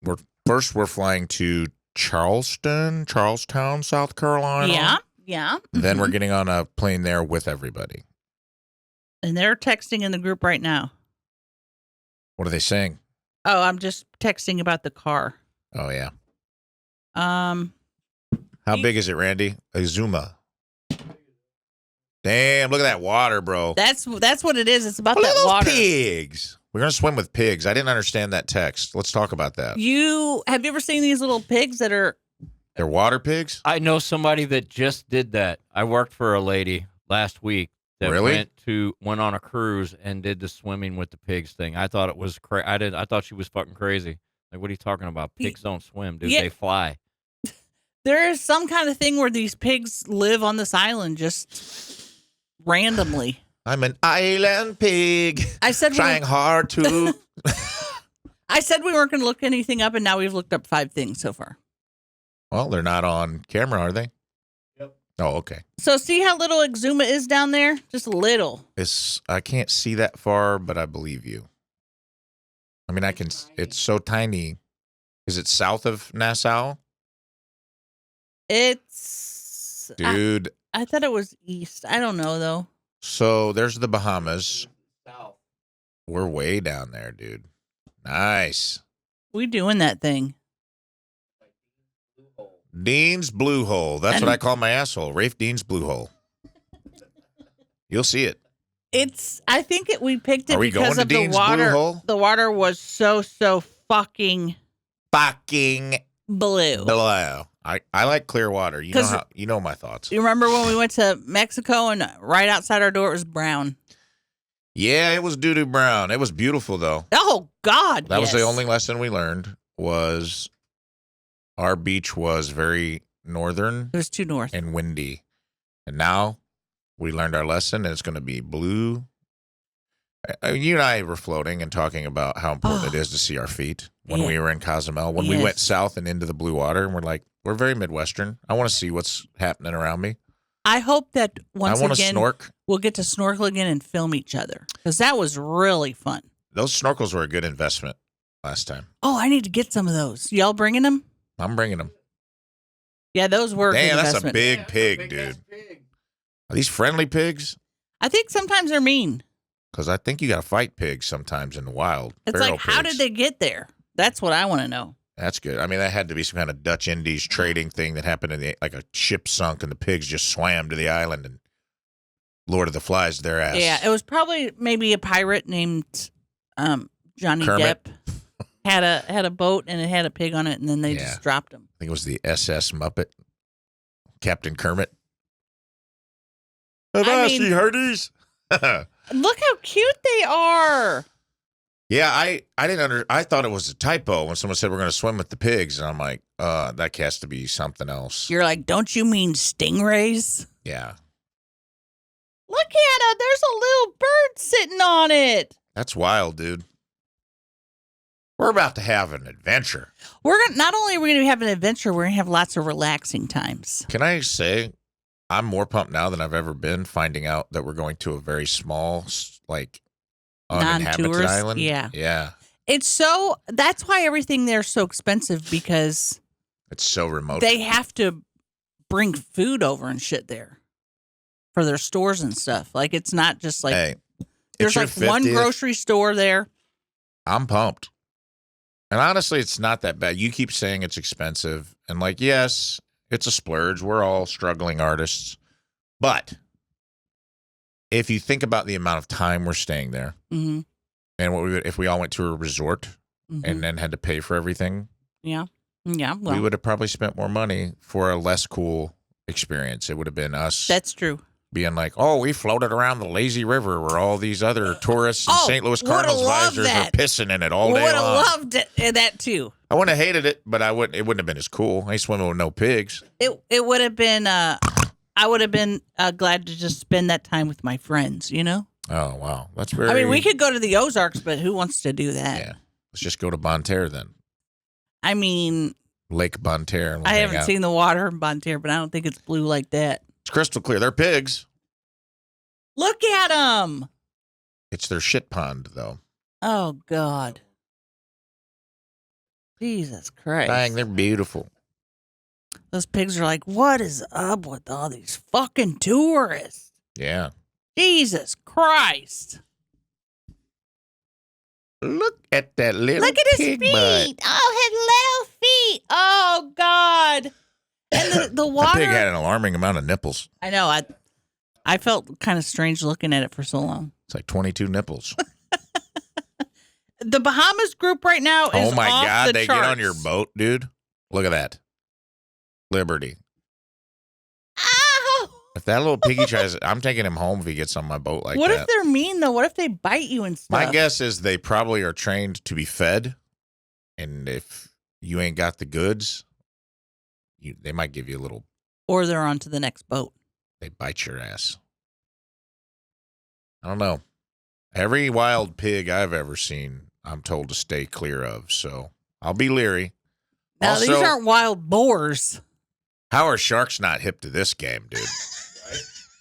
Speaker 3: We're flying to Charleston, South Carolina.
Speaker 2: Yeah.
Speaker 3: Then we're getting on a plane there with everybody.
Speaker 2: And they're texting in the group right now.
Speaker 3: What are they saying?
Speaker 2: Oh, I'm just texting about the car.
Speaker 3: Oh yeah.
Speaker 2: How
Speaker 3: How big is it, Randy? Exuma. Damn, look at that water, bro.
Speaker 2: That's what it is. It's about
Speaker 3: Look at
Speaker 2: that
Speaker 3: those
Speaker 2: water.
Speaker 3: pigs. We're gonna swim with pigs. I didn't understand that text. Let's talk about that.
Speaker 2: Have you ever seen these little pigs that are?
Speaker 3: They're water pigs?
Speaker 4: I know somebody that just did that. I worked for a lady last week that
Speaker 3: Really?
Speaker 4: went on a cruise and did the swimming with the pigs thing. I thought it was I thought she was fucking crazy. Like, what are you talking about? Pigs don't swim, dude.
Speaker 2: Yeah.
Speaker 4: They fly.
Speaker 2: There is some kind of thing where these pigs live on this island just randomly.
Speaker 3: I'm an island pig.
Speaker 2: I said
Speaker 3: trying hard to.
Speaker 2: I said we weren't going to look anything up, and now we've looked up 5 things so far.
Speaker 3: Well, they're not on camera, are they?
Speaker 4: Yep.
Speaker 3: Oh, okay.
Speaker 2: So see how little Exuma is down there? Just a little.
Speaker 3: I can't see that far, but I believe you. I mean, I can. It's so tiny. Is it south of Nassau?
Speaker 2: It's...
Speaker 3: Dude.
Speaker 2: I thought it was east. I don't know, though.
Speaker 3: So there's the Bahamas.
Speaker 4: South.
Speaker 3: We're way down there, dude. Nice.
Speaker 2: We doing that thing.
Speaker 3: Dean's Blue Hole. That's what I call my asshole. Rafe Dean's Blue Hole. You'll see it.
Speaker 2: I think we picked it
Speaker 3: Are we
Speaker 2: because
Speaker 3: going to
Speaker 2: of the
Speaker 3: Dean's
Speaker 2: water.
Speaker 3: Blue Hole?
Speaker 2: The water was so fucking blue.
Speaker 3: Below. I like clear water. You know my thoughts.
Speaker 2: You remember when we went to Mexico and right outside our door it was brown?
Speaker 3: Yeah, it was doo-doo brown. It was beautiful though.
Speaker 2: Oh God.
Speaker 3: That was the only lesson we learned was our beach was very northern.
Speaker 2: It was too north.
Speaker 3: And windy. And now we learned our lesson and it's going to be blue. You and I were floating and talking about how important it is to see our feet when we were in Cozumel. When we went south and into the blue water, and we're like, we're very Midwestern. I want to see what's happening around me.
Speaker 2: I hope that once
Speaker 3: I want
Speaker 2: again
Speaker 3: to snork.
Speaker 2: We'll get to snorkel again and film each other because that was really fun.
Speaker 3: Those snorkels were a good investment last time.
Speaker 2: Oh, I need to get some of those. Y'all bringing them?
Speaker 3: I'm bringing them.
Speaker 2: Yeah, those were.
Speaker 3: Damn,
Speaker 2: good
Speaker 3: that's
Speaker 2: investment.
Speaker 3: a big pig, dude. Are these friendly pigs?
Speaker 2: I think sometimes they're mean.
Speaker 3: Because I think you got to fight pigs sometimes in the wild.
Speaker 2: It's
Speaker 3: Feral
Speaker 2: like, how
Speaker 3: pigs.
Speaker 2: did they get there? That's what I want to know.
Speaker 3: That's good. I mean, that had to be some kind of Dutch Indies trading thing that happened in like a ship sunk and the pigs just swam to the island and Lord of the Flies their ass.
Speaker 2: Yeah, it was probably maybe a pirate named Johnny
Speaker 3: Kermit.
Speaker 2: Depp had a boat and it had a pig on it, and then they just dropped him.
Speaker 3: I think it was the SS Muppet, Captain Kermit.
Speaker 2: mean-
Speaker 3: hearties.
Speaker 2: Look how cute they are.
Speaker 3: Yeah, I didn't I thought it was a typo when someone said we're going to swim with the pigs, and I'm like, that has to be something else.
Speaker 2: You're like, don't you mean stingrays?
Speaker 3: Yeah,
Speaker 2: Look at it. There's a little bird sitting on it.
Speaker 3: that's wild, dude. We're about to have an adventure.
Speaker 2: Not only are we going to have an adventure, we're going to have lots of relaxing times.
Speaker 3: Can I say, I'm more pumped now than I've ever been finding out that we're going to a very small, like, uninhabited
Speaker 2: Non-tourist,
Speaker 3: island.
Speaker 2: yeah.
Speaker 3: Yeah.
Speaker 2: That's why everything there's so expensive, because
Speaker 3: It's so remote.
Speaker 2: they have to bring food over and shit there for their stores and stuff. Like, it's not just like,
Speaker 3: Hey,
Speaker 2: there's
Speaker 3: it's
Speaker 2: like
Speaker 3: your
Speaker 2: one
Speaker 3: 50th.
Speaker 2: grocery store there.
Speaker 3: I'm pumped. And honestly, it's not that bad. You keep saying it's expensive. And like, yes, it's a splurge. We're all struggling artists. But if you think about the amount of time we're staying there,
Speaker 2: Mm-hmm.
Speaker 3: and what if we all went to a resort and then had to pay for everything,
Speaker 2: Yeah. Yeah. Well,
Speaker 3: we would have probably spent more money for a less cool experience. It would have been us
Speaker 2: that's true.
Speaker 3: being like, oh, we floated around the lazy river where all these other tourists and
Speaker 2: Oh,
Speaker 3: St. Louis
Speaker 2: would've
Speaker 3: Cardinals
Speaker 2: loved
Speaker 3: visors
Speaker 2: that.
Speaker 3: are pissing in it all day
Speaker 2: Would have
Speaker 3: long.
Speaker 2: loved that too.
Speaker 3: I wouldn't have hated it, but it wouldn't have been as cool. I ain't swimming with no pigs.
Speaker 2: It would have been. I would have been glad to just spend that time with my friends. You know.
Speaker 3: Oh, wow. That's very...
Speaker 2: I mean, we could go to the Ozarks, but who wants to do that?
Speaker 3: Yeah. Let's just go to Bonne Terre then.
Speaker 2: I mean,
Speaker 3: Lake Bonne Terre. And we'll
Speaker 2: I
Speaker 3: hang
Speaker 2: haven't
Speaker 3: out.
Speaker 2: seen the water in Bonne Terre, but I don't think it's blue like that.
Speaker 3: It's crystal clear. They're pigs.
Speaker 2: Look at them.
Speaker 3: It's their shit pond, though.
Speaker 2: Oh, God. Jesus Christ.
Speaker 3: Dang, they're beautiful.
Speaker 2: Those pigs are like, what is up with all these fucking tourists?
Speaker 3: Yeah.
Speaker 2: Jesus Christ.
Speaker 3: Look at that little
Speaker 2: Look at his
Speaker 3: pig
Speaker 2: feet.
Speaker 3: butt.
Speaker 2: Oh, his little feet. Oh, God. And the
Speaker 3: That
Speaker 2: water.
Speaker 3: pig had an alarming amount of nipples.
Speaker 2: I know. I felt kind of strange looking at it for so long.
Speaker 3: It's like 22 nipples.
Speaker 2: The Bahamas group right now is
Speaker 3: Oh, my
Speaker 2: off
Speaker 3: God.
Speaker 2: the
Speaker 3: They
Speaker 2: charts.
Speaker 3: get on your boat, dude. Look at that. Liberty.
Speaker 2: Ow!
Speaker 3: If that little piggy tries, I'm taking him home if he gets on my boat like
Speaker 2: What
Speaker 3: that.
Speaker 2: if they're mean, though? What if they bite you and stuff?
Speaker 3: My guess is they probably are trained to be fed. And if you ain't got the goods, they might give you a little,
Speaker 2: Or they're on to the next boat.
Speaker 3: they bite your ass. I don't know. Every wild pig I've ever seen, I'm told to stay clear of. So I'll be leery.
Speaker 2: Now,
Speaker 3: Also,
Speaker 2: these aren't wild boars.
Speaker 3: how are sharks not hip to this game, dude?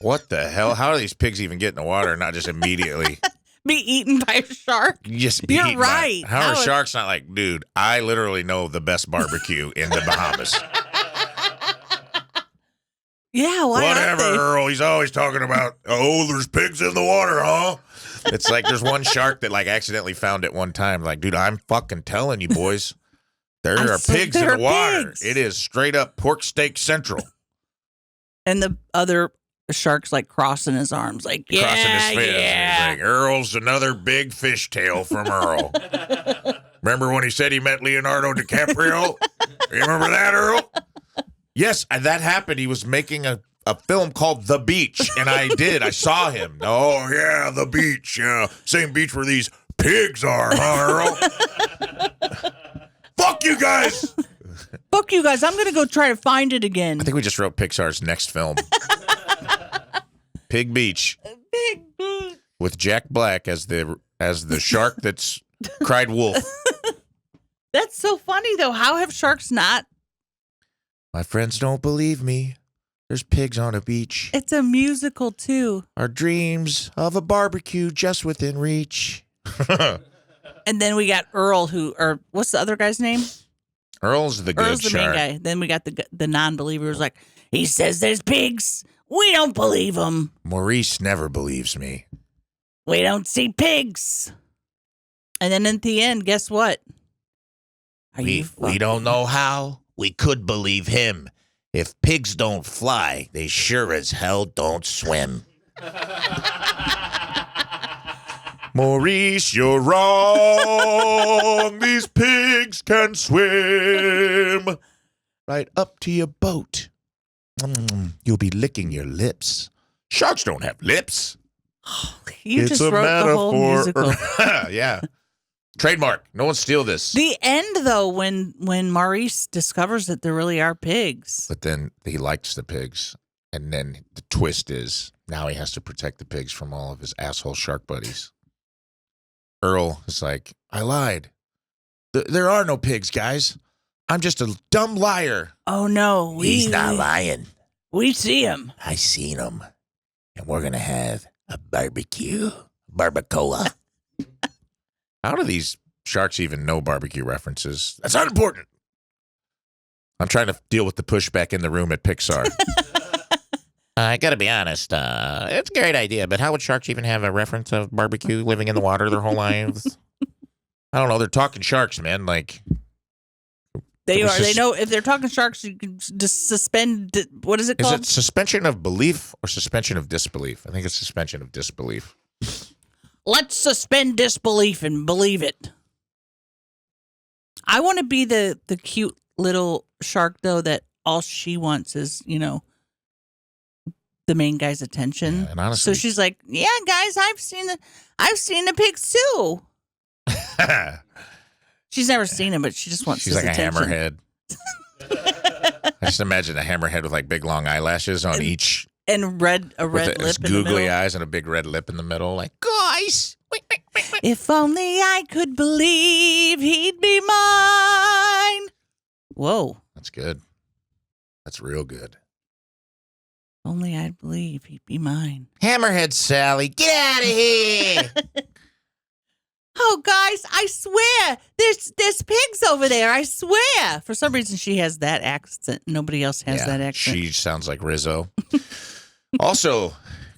Speaker 3: What the hell? How do these pigs even get in the water and not just immediately
Speaker 2: Be eaten by a shark?
Speaker 3: just be
Speaker 2: You're
Speaker 3: eaten by it?
Speaker 2: right.
Speaker 3: How
Speaker 2: How
Speaker 3: are
Speaker 2: is-
Speaker 3: sharks not like, dude, I literally know the best barbecue in the Bahamas.
Speaker 2: Yeah, why aren't
Speaker 3: Whatever,
Speaker 2: they?
Speaker 3: Earl. He's always talking about, oh, there's pigs in the water, huh? It's like there's one shark that like accidentally found it one time. Like, dude, I'm fucking telling you, boys, there
Speaker 2: I
Speaker 3: are
Speaker 2: said
Speaker 3: pigs in
Speaker 2: there
Speaker 3: the
Speaker 2: are
Speaker 3: water.
Speaker 2: pigs.
Speaker 3: It is straight up pork steak central.
Speaker 2: And the other the shark's like crossing his arms, like,
Speaker 3: Crossing his
Speaker 2: yeah,
Speaker 3: fins.
Speaker 2: yeah.
Speaker 3: He's like, Earl's another big fishtail from Earl. Remember when he said he met Leonardo DiCaprio? You remember that, Earl? Yes, that happened. He was making a film called The Beach, and I did. I saw him. Oh, yeah, The Beach. Yeah, same beach where these pigs are, huh, Earl? Fuck you guys.
Speaker 2: Fuck you guys. I'm going to go try to find it again.
Speaker 3: I think we just wrote Pixar's next film. Pig Beach.
Speaker 2: Big boot.
Speaker 3: With Jack Black as the shark that's cried wolf.
Speaker 2: That's so funny, though. How have sharks not?
Speaker 3: My friends don't believe me. There's pigs on a beach.
Speaker 2: It's a musical, too.
Speaker 3: Our dreams of a barbecue just within reach.
Speaker 2: And then we got Earl, or what's the other guy's name?
Speaker 3: Earl's the good
Speaker 2: Earl's the
Speaker 3: shark.
Speaker 2: main guy. Then we got the non-believer who's like, he says there's pigs. We don't believe him.
Speaker 3: Maurice never believes me.
Speaker 2: We don't see pigs. And then at the end, guess what?
Speaker 3: We don't know how. We could believe him. If pigs don't fly, they sure as hell don't swim. Maurice, you're wrong. These pigs can swim. Right up to your boat. You'll be licking your lips. Sharks don't have lips.
Speaker 2: You just wrote the whole musical.
Speaker 3: Yeah. Trademark. No one steal this.
Speaker 2: The end, though, when Maurice discovers that there really are pigs.
Speaker 3: But then he likes the pigs. And then the twist is now he has to protect the pigs from all of his asshole shark buddies. Earl is like, I lied. There are no pigs, guys. I'm just a dumb liar.
Speaker 2: Oh, no.
Speaker 3: He's not lying.
Speaker 2: We see him.
Speaker 3: I seen him. And we're going to have a barbecue. Barbacoa. How do these sharks even know barbecue references? That's not important. I'm trying to deal with the pushback in the room at Pixar. I got to be honest. It's a great idea, but how would sharks even have a reference of barbecue living in the water their whole lives? I don't know. They're talking sharks, man. Like
Speaker 2: they are. They know if they're talking sharks, you can just suspend. What is it called?
Speaker 3: Is it suspension of belief or suspension of disbelief? I think it's suspension of disbelief.
Speaker 2: Let's suspend disbelief and believe it. I want to be the cute little shark, though, that all she wants is, the main guy's attention.
Speaker 3: Yeah, and honestly,
Speaker 2: so she's like, "Yeah, guys, I've seen the pigs too." She's never seen him, but she just wants.
Speaker 3: She's
Speaker 2: his
Speaker 3: like
Speaker 2: attention.
Speaker 3: a hammerhead. I just imagine a hammerhead with like big long eyelashes on each.
Speaker 2: And a red lip
Speaker 3: his
Speaker 2: in the
Speaker 3: googly
Speaker 2: middle.
Speaker 3: eyes and a big red lip in the middle. Like, guys, wait.
Speaker 2: If only I could believe he'd be mine. Whoa.
Speaker 3: That's good. That's real good.
Speaker 2: Only I'd believe he'd be mine.
Speaker 3: Hammerhead Sally, get out of here.
Speaker 2: Oh, guys, I swear, there's pigs over there. I swear. For some reason, she has that accent. Nobody else has that accent.
Speaker 3: She sounds like Rizzo. Also,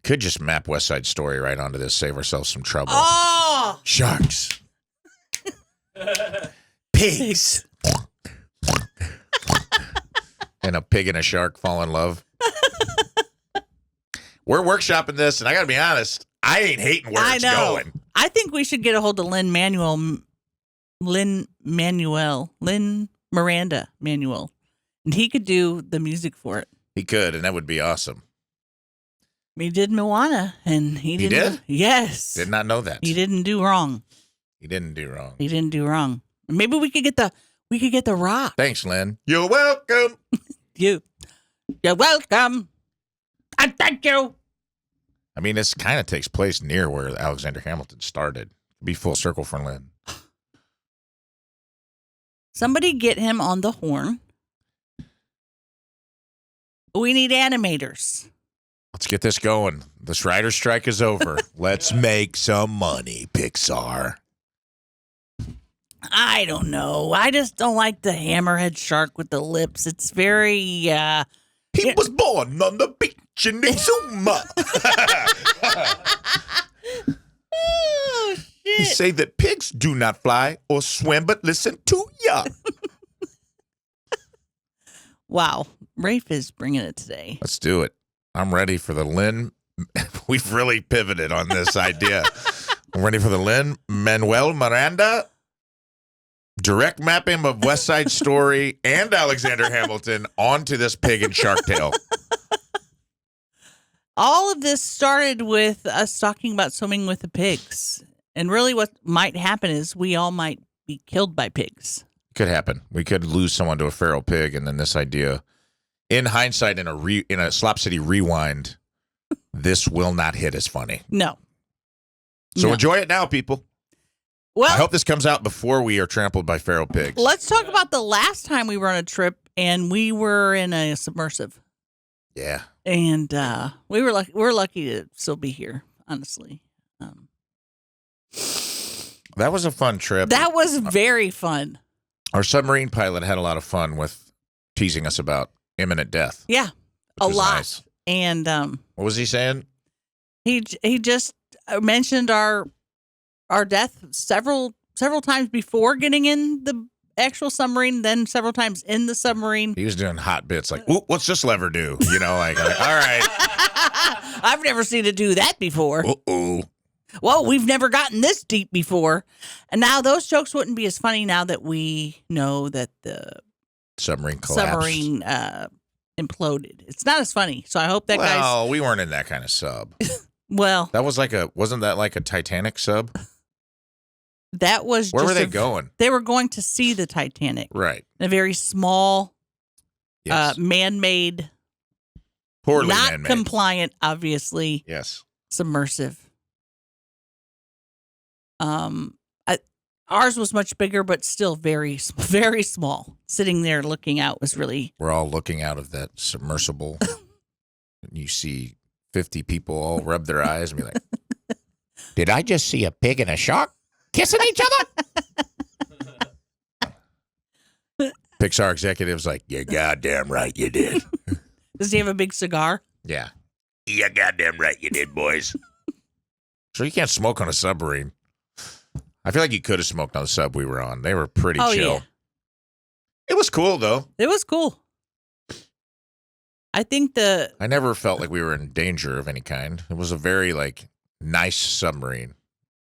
Speaker 3: could just map West Side Story right onto this, save ourselves some trouble.
Speaker 2: Oh!
Speaker 3: Sharks. Pigs. And a pig and a shark fall in love. We're workshopping this, and I got to be honest, I ain't hating where it's going.
Speaker 2: I think we should get a hold of Lin Miranda Manuel, and he could do the music for it.
Speaker 3: He could, and that would be awesome.
Speaker 2: He did Moana, and he
Speaker 3: did?
Speaker 2: Yes.
Speaker 3: Did not know that.
Speaker 2: He didn't do wrong.
Speaker 3: He didn't do wrong.
Speaker 2: He didn't do wrong. Maybe we could get the Rock.
Speaker 3: Thanks, Lynn. You're welcome.
Speaker 2: You're welcome. And thank you.
Speaker 3: I mean, this kind of takes place near where Alexander Hamilton started. Be full circle for Lynn.
Speaker 2: Somebody get him on the horn. We need animators.
Speaker 3: Let's get this going. This writer's strike is over. Let's make some money, Pixar.
Speaker 2: I don't know. I just don't like the hammerhead shark with the lips. It's very,
Speaker 3: He was born on the beach in Exuma.
Speaker 2: Oh,
Speaker 3: He
Speaker 2: shit.
Speaker 3: say that pigs do not fly or swim, but listen to ya.
Speaker 2: Wow. Rafe is bringing it today.
Speaker 3: Let's do it. I'm ready for the Lin. We've really pivoted on this idea. I'm ready for the Lin-Manuel Miranda direct mapping of West Side Story and Alexander Hamilton onto this pig and Shark Tale.
Speaker 2: All of this started with us talking about swimming with the pigs. And really what might happen is we all might be killed by pigs.
Speaker 3: Could happen. We could lose someone to a feral pig, and then this idea, in hindsight, in a Slop City rewind, this will not hit as funny.
Speaker 2: No.
Speaker 3: So
Speaker 2: No.
Speaker 3: enjoy it now, people.
Speaker 2: Well,
Speaker 3: I hope this comes out before we are trampled by feral pigs.
Speaker 2: let's talk about the last time we were on a trip and we were in a submersive.
Speaker 3: Yeah.
Speaker 2: And we're lucky to still be here, honestly.
Speaker 3: That was a fun trip.
Speaker 2: That was very fun.
Speaker 3: Our submarine pilot had a lot of fun with teasing us about imminent death.
Speaker 2: Yeah,
Speaker 3: which
Speaker 2: a
Speaker 3: was
Speaker 2: lot.
Speaker 3: nice.
Speaker 2: And
Speaker 3: What was he saying?
Speaker 2: he just mentioned our death several times before getting in the actual submarine, then several times in the submarine.
Speaker 3: He was doing hot bits like, "Ooh, what's this lever do?" You know, like all right.
Speaker 2: I've never seen it do that before.
Speaker 3: Uh-oh.
Speaker 2: Whoa, we've never gotten this deep before. And now those jokes wouldn't be as funny now that we know that the
Speaker 3: Submarine collapsed.
Speaker 2: submarine imploded. It's not as funny. So I hope that guy's...
Speaker 3: Well, we weren't in that kind of sub.
Speaker 2: Well,
Speaker 3: That was wasn't that like a Titanic sub?
Speaker 2: that was
Speaker 3: Where were
Speaker 2: just
Speaker 3: they going?
Speaker 2: They were going to see the Titanic.
Speaker 3: Right.
Speaker 2: A very small,
Speaker 3: Yes.
Speaker 2: man-made,
Speaker 3: Poorly
Speaker 2: not
Speaker 3: man-made.
Speaker 2: compliant, obviously,
Speaker 3: Yes.
Speaker 2: submersive. Ours was much bigger, but still very, very small. Sitting there looking out was really...
Speaker 3: We're all looking out of that submersible. And you see 50 people all rub their eyes and be like, "Did I just see a pig and a shark kissing each other?" Pixar executives like, "You're goddamn right you did."
Speaker 2: Does he have a big cigar?
Speaker 3: Yeah. "You're goddamn right you did, boys." So you can't smoke on a submarine. I feel like you could have smoked on the sub we were on. They were pretty
Speaker 2: Oh,
Speaker 3: chill.
Speaker 2: yeah.
Speaker 3: It was cool, though.
Speaker 2: It was cool. I think
Speaker 3: I never felt like we were in danger of any kind. It was a very, nice submarine.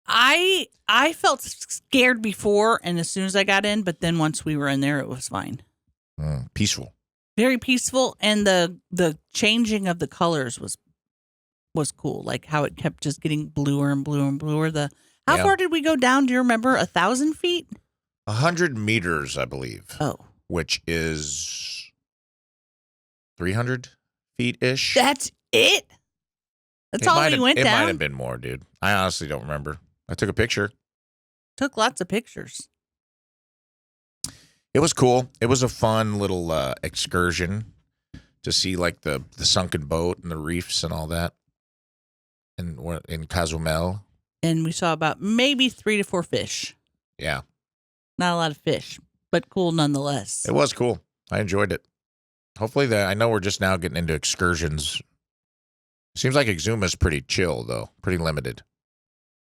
Speaker 2: I felt scared before, and as soon as I got in, but then once we were in there, it was fine.
Speaker 3: Peaceful.
Speaker 2: Very peaceful, and the changing of the colors was cool. Like how it kept just getting bluer and bluer and bluer. How
Speaker 3: Yeah.
Speaker 2: far did we go down? Do you remember? 1,000 feet?
Speaker 3: 100 meters, I believe.
Speaker 2: Oh,
Speaker 3: Which is 300 feet-ish.
Speaker 2: that's it? That's all we went
Speaker 3: It
Speaker 2: down?
Speaker 3: might have been more, dude. I honestly don't remember. I took a picture.
Speaker 2: Took lots of pictures.
Speaker 3: It was cool. It was a fun little excursion to see the sunken boat and the reefs and all that. And we're in Cozumel.
Speaker 2: And we saw about maybe 3 to 4 fish.
Speaker 3: Yeah,
Speaker 2: Not a lot of fish, but cool nonetheless.
Speaker 3: it was cool. I enjoyed it. Hopefully, I know we're just now getting into excursions. Seems like Exuma's pretty chill, though. Pretty limited.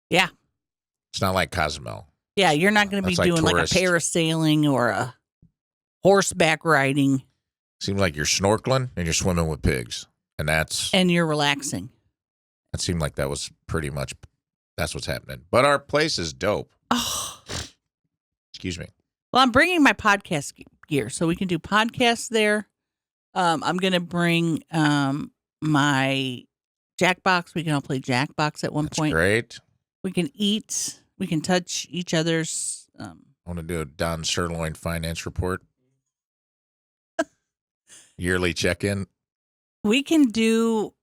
Speaker 2: Yeah.
Speaker 3: It's not like Cozumel.
Speaker 2: Yeah, you're not going to be
Speaker 3: That's like
Speaker 2: doing
Speaker 3: tourist.
Speaker 2: like a parasailing or a horseback riding,
Speaker 3: Seems like you're snorkeling and you're swimming with pigs. And that
Speaker 2: and you're relaxing.
Speaker 3: seemed like that was pretty much, that's what's happening. But our place is dope.
Speaker 2: Oh.
Speaker 3: Excuse me.
Speaker 2: Well, I'm bringing my podcast gear, so we can do podcasts there. I'm going to bring my Jackbox. We can all play Jackbox at one
Speaker 3: That's
Speaker 2: point.
Speaker 3: great.
Speaker 2: We can eat. We can touch each other's.
Speaker 3: I want to do a Don Sirloin finance report. Yearly check-in.
Speaker 2: We can do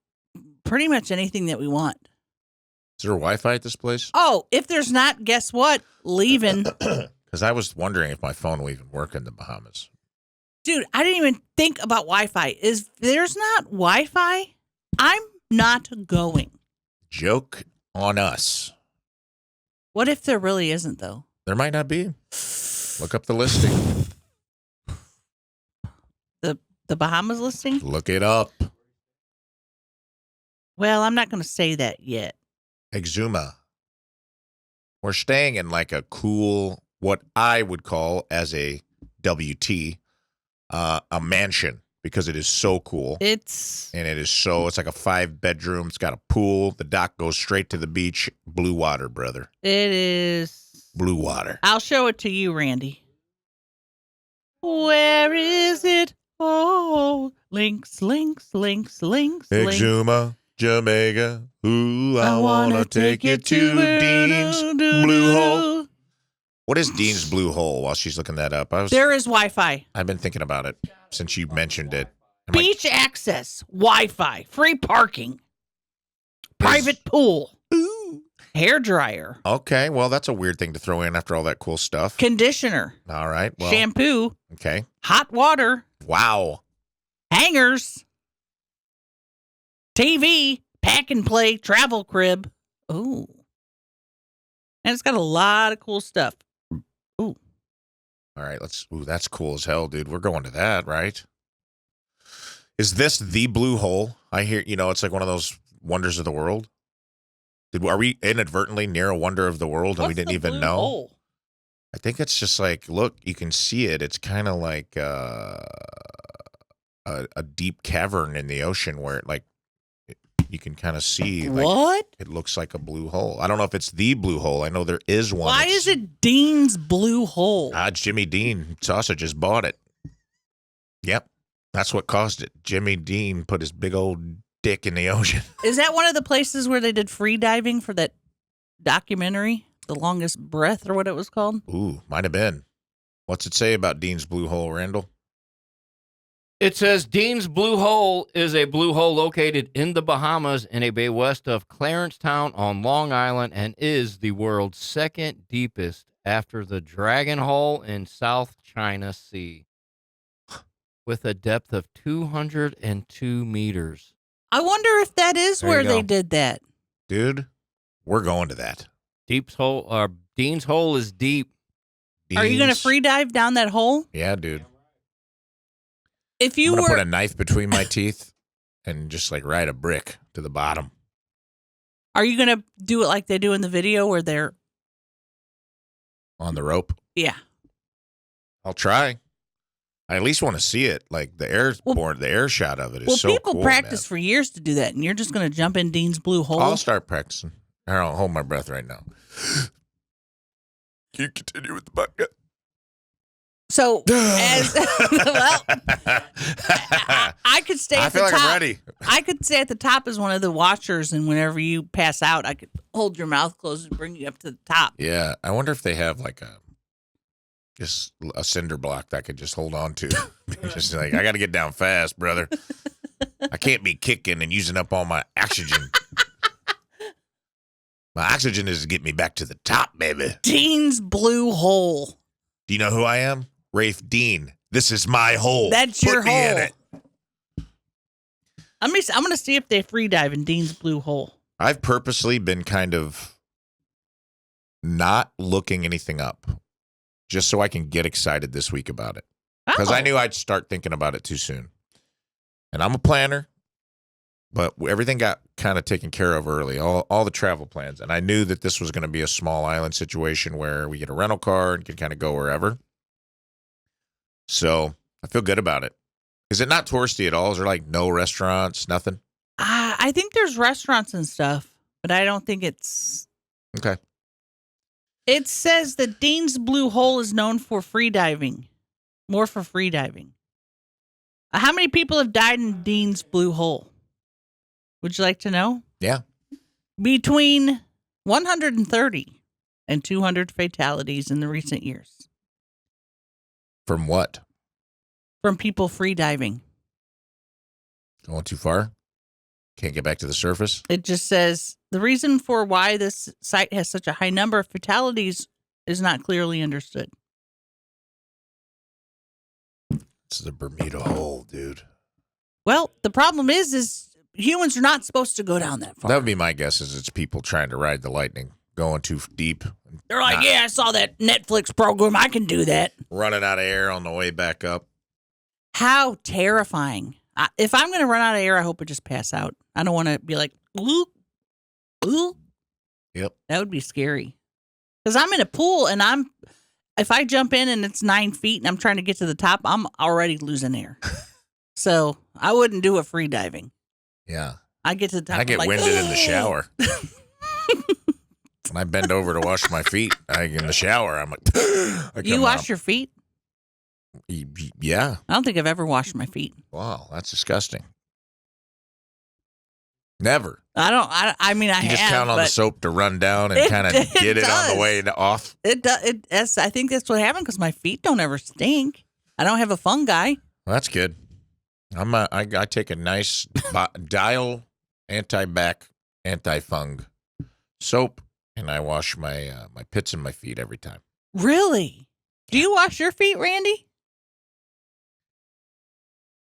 Speaker 2: pretty much anything that we want.
Speaker 3: Is there Wi-Fi at this place?
Speaker 2: Oh, if there's not, guess what? Leaving.
Speaker 3: Because I was wondering if my phone will even work in the Bahamas.
Speaker 2: Dude, I didn't even think about Wi-Fi. If there's not Wi-Fi, I'm not going.
Speaker 3: Joke on us.
Speaker 2: What if there really isn't, though?
Speaker 3: There might not be. Look up the listing.
Speaker 2: The Bahamas listing?
Speaker 3: Look it up.
Speaker 2: Well, I'm not going to say that yet.
Speaker 3: Exuma. We're staying in a cool, what I would call as a WT, a mansion, because it is so cool.
Speaker 2: It's
Speaker 3: like a 5-bedroom. It's got a pool. The dock goes straight to the beach. Blue water, brother.
Speaker 2: It is
Speaker 3: blue water.
Speaker 2: I'll show it to you, Randy. Where is it? Oh, links.
Speaker 3: Exuma, Jamaica. Ooh, I wanna take you to Dean's Blue Hole. What is Dean's Blue Hole? While she's looking that up,
Speaker 2: there is Wi-Fi.
Speaker 3: I've been thinking about it since you mentioned it.
Speaker 2: Beach access, Wi-Fi, free parking, private pool, hair dryer.
Speaker 3: Okay, well, that's a weird thing to throw in after all that cool stuff.
Speaker 2: Conditioner.
Speaker 3: All right, well,
Speaker 2: shampoo.
Speaker 3: Okay.
Speaker 2: Hot water.
Speaker 3: Wow.
Speaker 2: Hangers. TV, pack and play, travel crib. Ooh. And it's got a lot of cool stuff. Ooh.
Speaker 3: All right, that's cool as hell, dude. We're going to that, right? Is this the Blue Hole? I hear, it's like one of those wonders of the world. Are we inadvertently near a wonder of the world and we didn't even know?
Speaker 2: Hole?
Speaker 3: I think it's just like, look, you can see it. It's kind of like a deep cavern in the ocean where you can kind of see.
Speaker 2: What?
Speaker 3: It looks like a blue hole. I don't know if it's the Blue Hole. I know there is one.
Speaker 2: Why is it Dean's Blue Hole?
Speaker 3: Jimmy Dean Sausages bought it. Yep. That's what caused it. Jimmy Dean put his big old dick in the ocean.
Speaker 2: Is that one of the places where they did free diving for that documentary, The Longest Breath, or what it was called?
Speaker 3: Ooh, might have been. What's it say about Dean's Blue Hole, Randall?
Speaker 4: It says Dean's Blue Hole is a blue hole located in the Bahamas in a bay west of Clarencetown on Long Island and is the world's second deepest after the Dragon Hole in South China Sea with a depth of 202 meters.
Speaker 2: I wonder if that is
Speaker 3: There
Speaker 2: where
Speaker 3: you
Speaker 2: they
Speaker 3: go.
Speaker 2: did that.
Speaker 3: Dude, we're going to that.
Speaker 4: Dean's Hole is deep.
Speaker 2: Are you going to
Speaker 3: Dean's-
Speaker 2: free dive down that hole?
Speaker 3: Yeah, dude.
Speaker 2: If you
Speaker 3: I'm going to
Speaker 2: were
Speaker 3: put a knife between my teeth and just ride a brick to the bottom.
Speaker 2: Are you going to do it like they do in the video where they're
Speaker 3: On the rope.
Speaker 2: Yeah.
Speaker 3: I'll try. I at least want to see it. Like the air shot of it is so
Speaker 2: people
Speaker 3: cool.
Speaker 2: practice
Speaker 3: Man.
Speaker 2: for years to do that, and you're just going to jump in Dean's Blue Hole.
Speaker 3: I'll start practicing. I'll hold my breath right now. Can you continue with the bucket?
Speaker 2: So, as well, I could stay
Speaker 3: I
Speaker 2: at the
Speaker 3: feel like
Speaker 2: top.
Speaker 3: I'm ready.
Speaker 2: I could stay at the top as one of the watchers, and whenever you pass out, I could hold your mouth closed and bring you up to the top.
Speaker 3: Yeah, I wonder if they have just a cinder block that I could just hold on to. Just I got to get down fast, brother. I can't be kicking and using up all my oxygen. My oxygen is to get me back to the top, baby.
Speaker 2: Dean's Blue Hole.
Speaker 3: Do you know who I am? Rafe Dean. This is my hole.
Speaker 2: That's
Speaker 3: Put
Speaker 2: your
Speaker 3: me
Speaker 2: hole.
Speaker 3: in it.
Speaker 2: I'm going to see if they free dive in Dean's Blue Hole.
Speaker 3: I've purposely been kind of not looking anything up just so I can get excited this week about it. Because I knew I'd start thinking about it too soon. And I'm a planner, but everything got kind of taken care of early, all the travel plans. And I knew that this was going to be a small island situation where we get a rental car and can kind of go wherever. So I feel good about it. Is it not touristy at all? Is there no restaurants, nothing?
Speaker 2: I think there's restaurants and stuff, but I don't think it's...
Speaker 3: Okay.
Speaker 2: It says that Dean's Blue Hole is known for free diving. More for free diving. How many people have died in Dean's Blue Hole? Would you like to know?
Speaker 3: Yeah.
Speaker 2: Between 130 and 200 fatalities in the recent years.
Speaker 3: From what?
Speaker 2: From people free diving.
Speaker 3: Going too far? Can't get back to the surface?
Speaker 2: It just says the reason for why this site has such a high number of fatalities is not clearly understood.
Speaker 3: It's the Bermuda Hole, dude.
Speaker 2: Well, the problem is humans are not supposed to go down that far.
Speaker 3: That would be my guess. Is it's people trying to ride the lightning, going too deep.
Speaker 2: They're like, yeah, I saw that Netflix program. I can do that.
Speaker 3: Running out of air on the way back up.
Speaker 2: How terrifying. If I'm going to run out of air, I hope I just pass out. I don't want to be like, ooh, ooh.
Speaker 3: Yep.
Speaker 2: That would be scary. Because I'm in a pool and if I jump in and it's 9 feet and I'm trying to get to the top, I'm already losing air. So I wouldn't do it free diving.
Speaker 3: Yeah.
Speaker 2: I get to the top.
Speaker 3: I get winded in the shower. When I bend over to wash my feet, in the shower, I'm like,
Speaker 2: You wash your feet?
Speaker 3: Yeah.
Speaker 2: I don't think I've ever washed my feet.
Speaker 3: Wow, that's disgusting. Never.
Speaker 2: I mean, I
Speaker 3: You
Speaker 2: have.
Speaker 3: just count on the soap to run down and kind of get it on the way off.
Speaker 2: It does. I think that's what happened because my feet don't ever stink. I don't have a fungi.
Speaker 3: Well, that's good. I take a nice Dial anti-bac, anti-fung soap, and I wash my pits and my feet every time.
Speaker 2: Really? Do you wash your feet, Randy?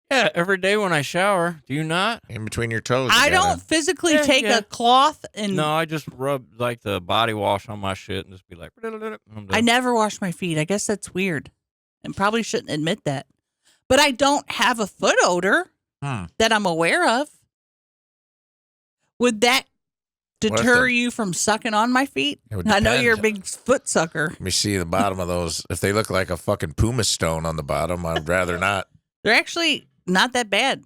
Speaker 4: Yeah, every day when I shower. Do you not?
Speaker 3: In between your toes.
Speaker 2: I don't physically take a cloth and...
Speaker 4: No, I just rub like the body wash on my shit and just be like...
Speaker 2: I never wash my feet. I guess that's weird. And probably shouldn't admit that. But I don't have a foot odor that I'm aware of. Would that deter you from sucking on my feet? I know you're a big foot sucker.
Speaker 3: Let me see the bottom of those. If they look like a fucking pumice stone on the bottom, I'd rather not.
Speaker 2: They're actually not that bad.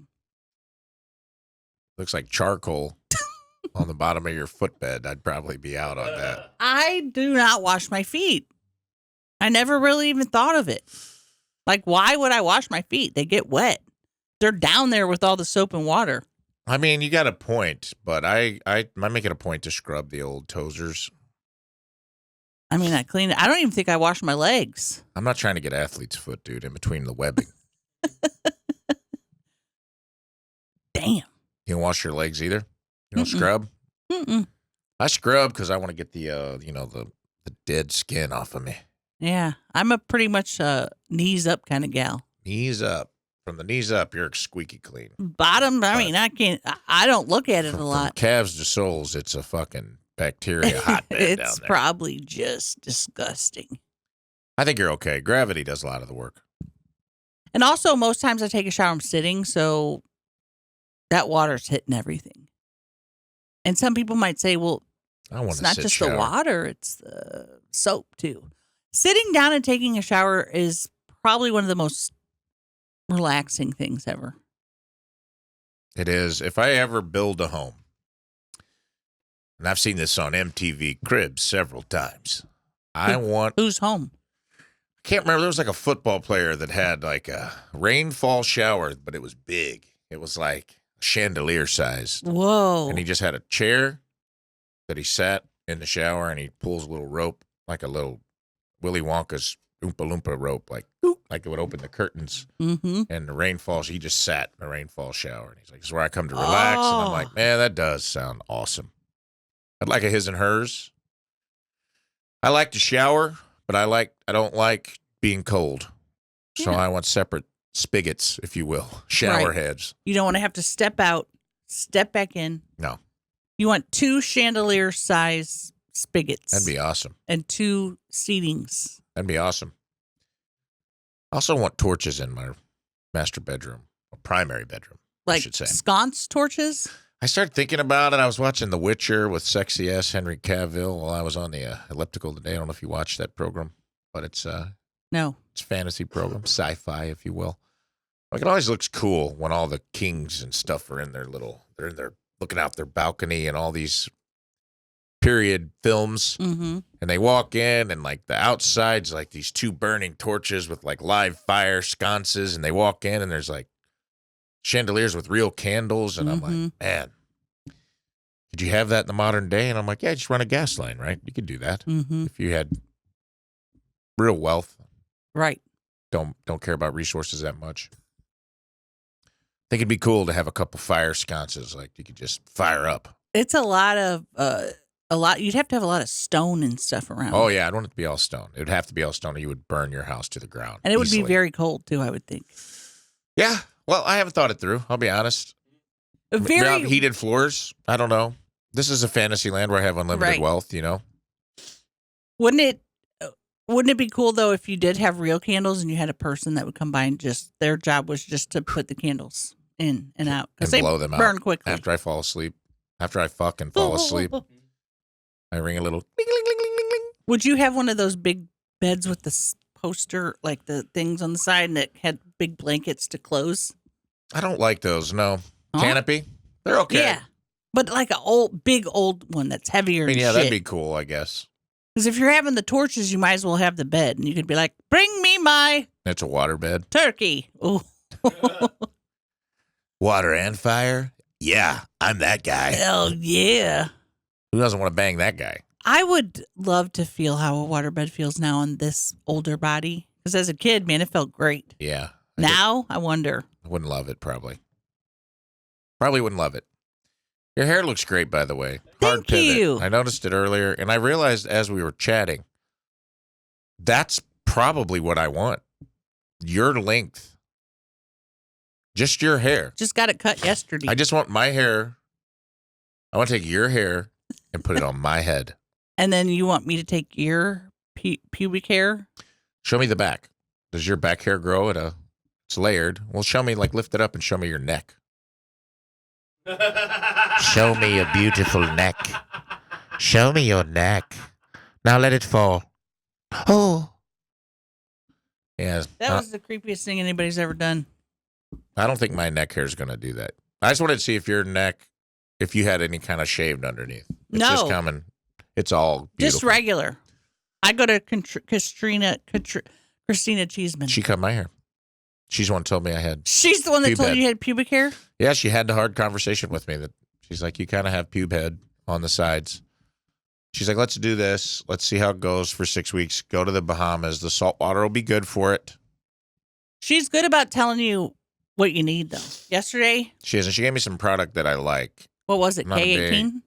Speaker 3: Looks like charcoal on the bottom of your footbed. I'd probably be out on that.
Speaker 2: I do not wash my feet. I never really even thought of it. Like, why would I wash my feet? They get wet. They're down there with all the soap and water.
Speaker 3: I mean, you got a point, but I make it a point to scrub the old toesers.
Speaker 2: I mean, I clean it. I don't even think I wash my legs.
Speaker 3: I'm not trying to get athlete's foot, dude, in between the webbing.
Speaker 2: Damn.
Speaker 3: You don't wash your legs either? You don't scrub?
Speaker 2: Mm-mm.
Speaker 3: I scrub because I want to get the the dead skin off of me.
Speaker 2: Yeah, I'm a pretty much knees up kind of gal.
Speaker 3: Knees up. From the knees up, you're squeaky clean.
Speaker 2: Bottom, I mean, I don't look at it a lot.
Speaker 3: From calves to soles, it's a fucking bacteria hotbed down there.
Speaker 2: It's probably just disgusting.
Speaker 3: I think you're okay. Gravity does a lot of the work.
Speaker 2: And also, most times I take a shower I'm sitting, so that water's hitting everything. And some people might say, well, it's not just the water, it's the soap too. Sitting down and taking a shower is probably one of the most relaxing things ever.
Speaker 3: It is. If I ever build a home, and I've seen this on MTV Cribs several times, I want...
Speaker 2: Who's home?
Speaker 3: I can't remember. There was like a football player that had like a rainfall shower, but it was big. It was like chandelier size.
Speaker 2: Whoa.
Speaker 3: And he just had a chair that he sat in the shower, and he pulls a little rope, like a little Willy Wonka's Oompa Loompa rope, like it would open the curtains.
Speaker 2: Mm-hmm.
Speaker 3: And the rainfall, he just sat in a rainfall shower. And he's like, this is where I come to relax. And I'm like, man, that does sound awesome. I'd like a his and hers. I like to shower, but I don't like being cold. So I want separate spigots, if you will, shower heads.
Speaker 2: You don't want to have to step out, step back in.
Speaker 3: No.
Speaker 2: You want 2 chandelier size spigots.
Speaker 3: That'd be awesome.
Speaker 2: And 2 seatings.
Speaker 3: That'd be awesome. I also want torches in my master bedroom, or primary bedroom,
Speaker 2: like
Speaker 3: I should say.
Speaker 2: Sconce torches?
Speaker 3: I started thinking about it. I was watching The Witcher with sexy ass Henry Cavill while I was on the elliptical today. I don't know if you watched that program, but it's
Speaker 2: no,
Speaker 3: it's a fantasy program, sci-fi, if you will. Like, it always looks cool when all the kings and stuff are they're in their looking out their balcony and all these period films,
Speaker 2: mm-hmm.
Speaker 3: and they walk in, and like the outside's like these 2 burning torches with like live fire sconces, and they walk in, and there's like chandeliers with real candles, and
Speaker 2: mm-hmm.
Speaker 3: I'm like, man, could you have that in the modern day? And I'm like, yeah, just run a gas line, right? You could do that
Speaker 2: mm-hmm.
Speaker 3: if you had real wealth.
Speaker 2: Right.
Speaker 3: Don't care about resources that much. I think it'd be cool to have a couple fire sconces, like you could just fire up.
Speaker 2: It's a lot. You'd have to have a lot of stone and stuff around.
Speaker 3: Oh yeah, I don't want it to be all stone. It would have to be all stone, or you would burn your house to the ground.
Speaker 2: And it would
Speaker 3: easily.
Speaker 2: be very cold too, I would think.
Speaker 3: Yeah. Well, I haven't thought it through. I'll be honest.
Speaker 2: Very
Speaker 3: heated floors. I don't know. This is a fantasy land where I have unlimited wealth. You know.
Speaker 2: Wouldn't it be cool though if you did have real candles and you had a person that would come by and just their job was just to put the candles in and out because they
Speaker 3: blow them
Speaker 2: burn
Speaker 3: out
Speaker 2: quickly
Speaker 3: after I fall asleep. After I fucking fall asleep, I ring a little ling, ling, ling, ling, ling, ling.
Speaker 2: Would you have one of those big beds with the poster, like the things on the side, and that had big blankets to close?
Speaker 3: I don't like those. No.
Speaker 2: Huh?
Speaker 3: Canopy? They're okay.
Speaker 2: Yeah. But like a big old one that's heavier
Speaker 3: I mean,
Speaker 2: and
Speaker 3: yeah,
Speaker 2: shit.
Speaker 3: that'd be cool, I guess.
Speaker 2: Because if you're having the torches, you might as well have the bed. And you could be like, bring me my
Speaker 3: It's a waterbed.
Speaker 2: turkey. Oh.
Speaker 3: Water and fire? Yeah, I'm that guy.
Speaker 2: Hell yeah.
Speaker 3: Who doesn't want to bang that guy?
Speaker 2: I would love to feel how a waterbed feels now on this older body. Because as a kid, man, it felt great.
Speaker 3: Yeah.
Speaker 2: Now, I wonder.
Speaker 3: I wouldn't love it, probably. Probably wouldn't love it. Your hair looks great, by the way. Hard
Speaker 2: Thank
Speaker 3: pivot.
Speaker 2: you.
Speaker 3: I noticed it earlier, and I realized as we were chatting, that's probably what I want. Your length. Just your hair.
Speaker 2: Just got it cut yesterday.
Speaker 3: I just want my hair. I want to take your hair and put it on my head.
Speaker 2: And then you want me to take your pubic hair?
Speaker 3: Show me the back. Does your back hair grow at a... It's layered. Well, show me, like, lift it up and show me your neck. Show me your beautiful neck. Show me your neck. Now let it fall. Oh. Yeah.
Speaker 2: That was the creepiest thing anybody's ever done.
Speaker 3: I don't think my neck hair is going to do that. I just wanted to see if your neck, if you had any kind of shaved underneath. It's
Speaker 2: No.
Speaker 3: just coming. It's all beautiful.
Speaker 2: Just regular. I go to Christina Cheeseman.
Speaker 3: She cut my hair. She's the one who told me I had.
Speaker 2: She's the one that
Speaker 3: pube
Speaker 2: told
Speaker 3: head.
Speaker 2: you you had pubic hair?
Speaker 3: Yeah, she had the hard conversation with me that she's like, you kind of have pube head on the sides. She's like, let's do this. Let's see how it goes for 6 weeks. Go to the Bahamas. The salt water will be good for it.
Speaker 2: She's good about telling you what you need, though. Yesterday,
Speaker 3: She is. And she gave me some product that I like.
Speaker 2: what was it,
Speaker 3: Not a
Speaker 2: K18?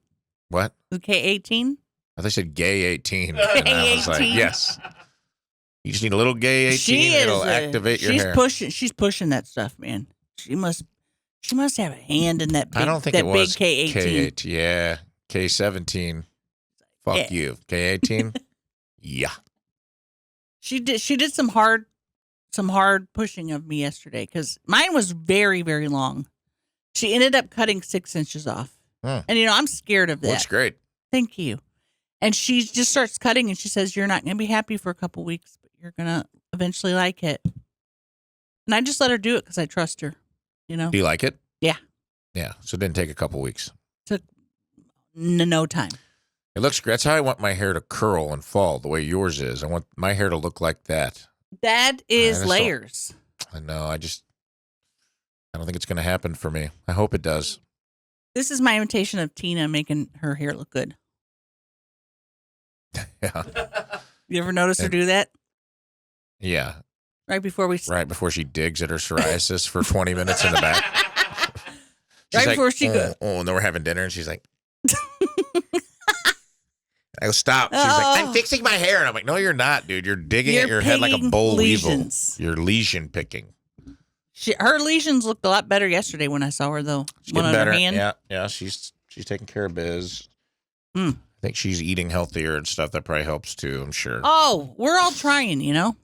Speaker 3: What?
Speaker 2: Was it K18?
Speaker 3: I thought they said gay 18. And I was like,
Speaker 2: K18.
Speaker 3: yes. You just need a little gay 18.
Speaker 2: She
Speaker 3: It'll
Speaker 2: is.
Speaker 3: activate your
Speaker 2: She's
Speaker 3: hair.
Speaker 2: She's pushing that stuff, man. She must have a hand in that big,
Speaker 3: I don't think
Speaker 2: that
Speaker 3: it was
Speaker 2: big K18.
Speaker 3: K8. Yeah. K17. Fuck
Speaker 2: Yeah.
Speaker 3: you. K18? Yeah.
Speaker 2: She did some hard pushing of me yesterday because mine was very, very long. She ended up cutting 6 inches off.
Speaker 3: Hmm.
Speaker 2: And, I'm scared of that.
Speaker 3: Looks great.
Speaker 2: Thank you. And she just starts cutting and she says, you're not going to be happy for a couple weeks, but you're going to eventually like it. And I just let her do it because I trust her,
Speaker 3: Do you like it?
Speaker 2: Yeah.
Speaker 3: Yeah. So it didn't take a couple weeks.
Speaker 2: Took no time.
Speaker 3: It looks great. That's how I want my hair to curl and fall the way yours is. I want my hair to look like that.
Speaker 2: That is
Speaker 3: I just
Speaker 2: layers.
Speaker 3: I know. I don't think it's going to happen for me. I hope it does.
Speaker 2: This is my imitation of Tina making her hair look good.
Speaker 3: Yeah.
Speaker 2: You ever notice her do that?
Speaker 3: Yeah.
Speaker 2: Right before we...
Speaker 3: Right before she digs at her psoriasis for 20 minutes in the back. She's
Speaker 2: Right
Speaker 3: like,
Speaker 2: before she goes...
Speaker 3: Oh, and then we're having dinner, and she's like... I go, stop. She's like, I'm fixing my hair. And I'm like, no, you're not, dude. You're digging at your head like a
Speaker 2: picking
Speaker 3: boll
Speaker 2: lesions.
Speaker 3: weevil. You're lesion picking.
Speaker 2: Her lesions looked a lot better yesterday when I saw her, though.
Speaker 3: She's
Speaker 2: One
Speaker 3: getting
Speaker 2: on
Speaker 3: better.
Speaker 2: her hand.
Speaker 3: Yeah. She's taking care of biz.
Speaker 2: Mm.
Speaker 3: I think she's eating healthier and stuff. That probably helps too, I'm sure.
Speaker 2: Oh, we're all trying,
Speaker 3: You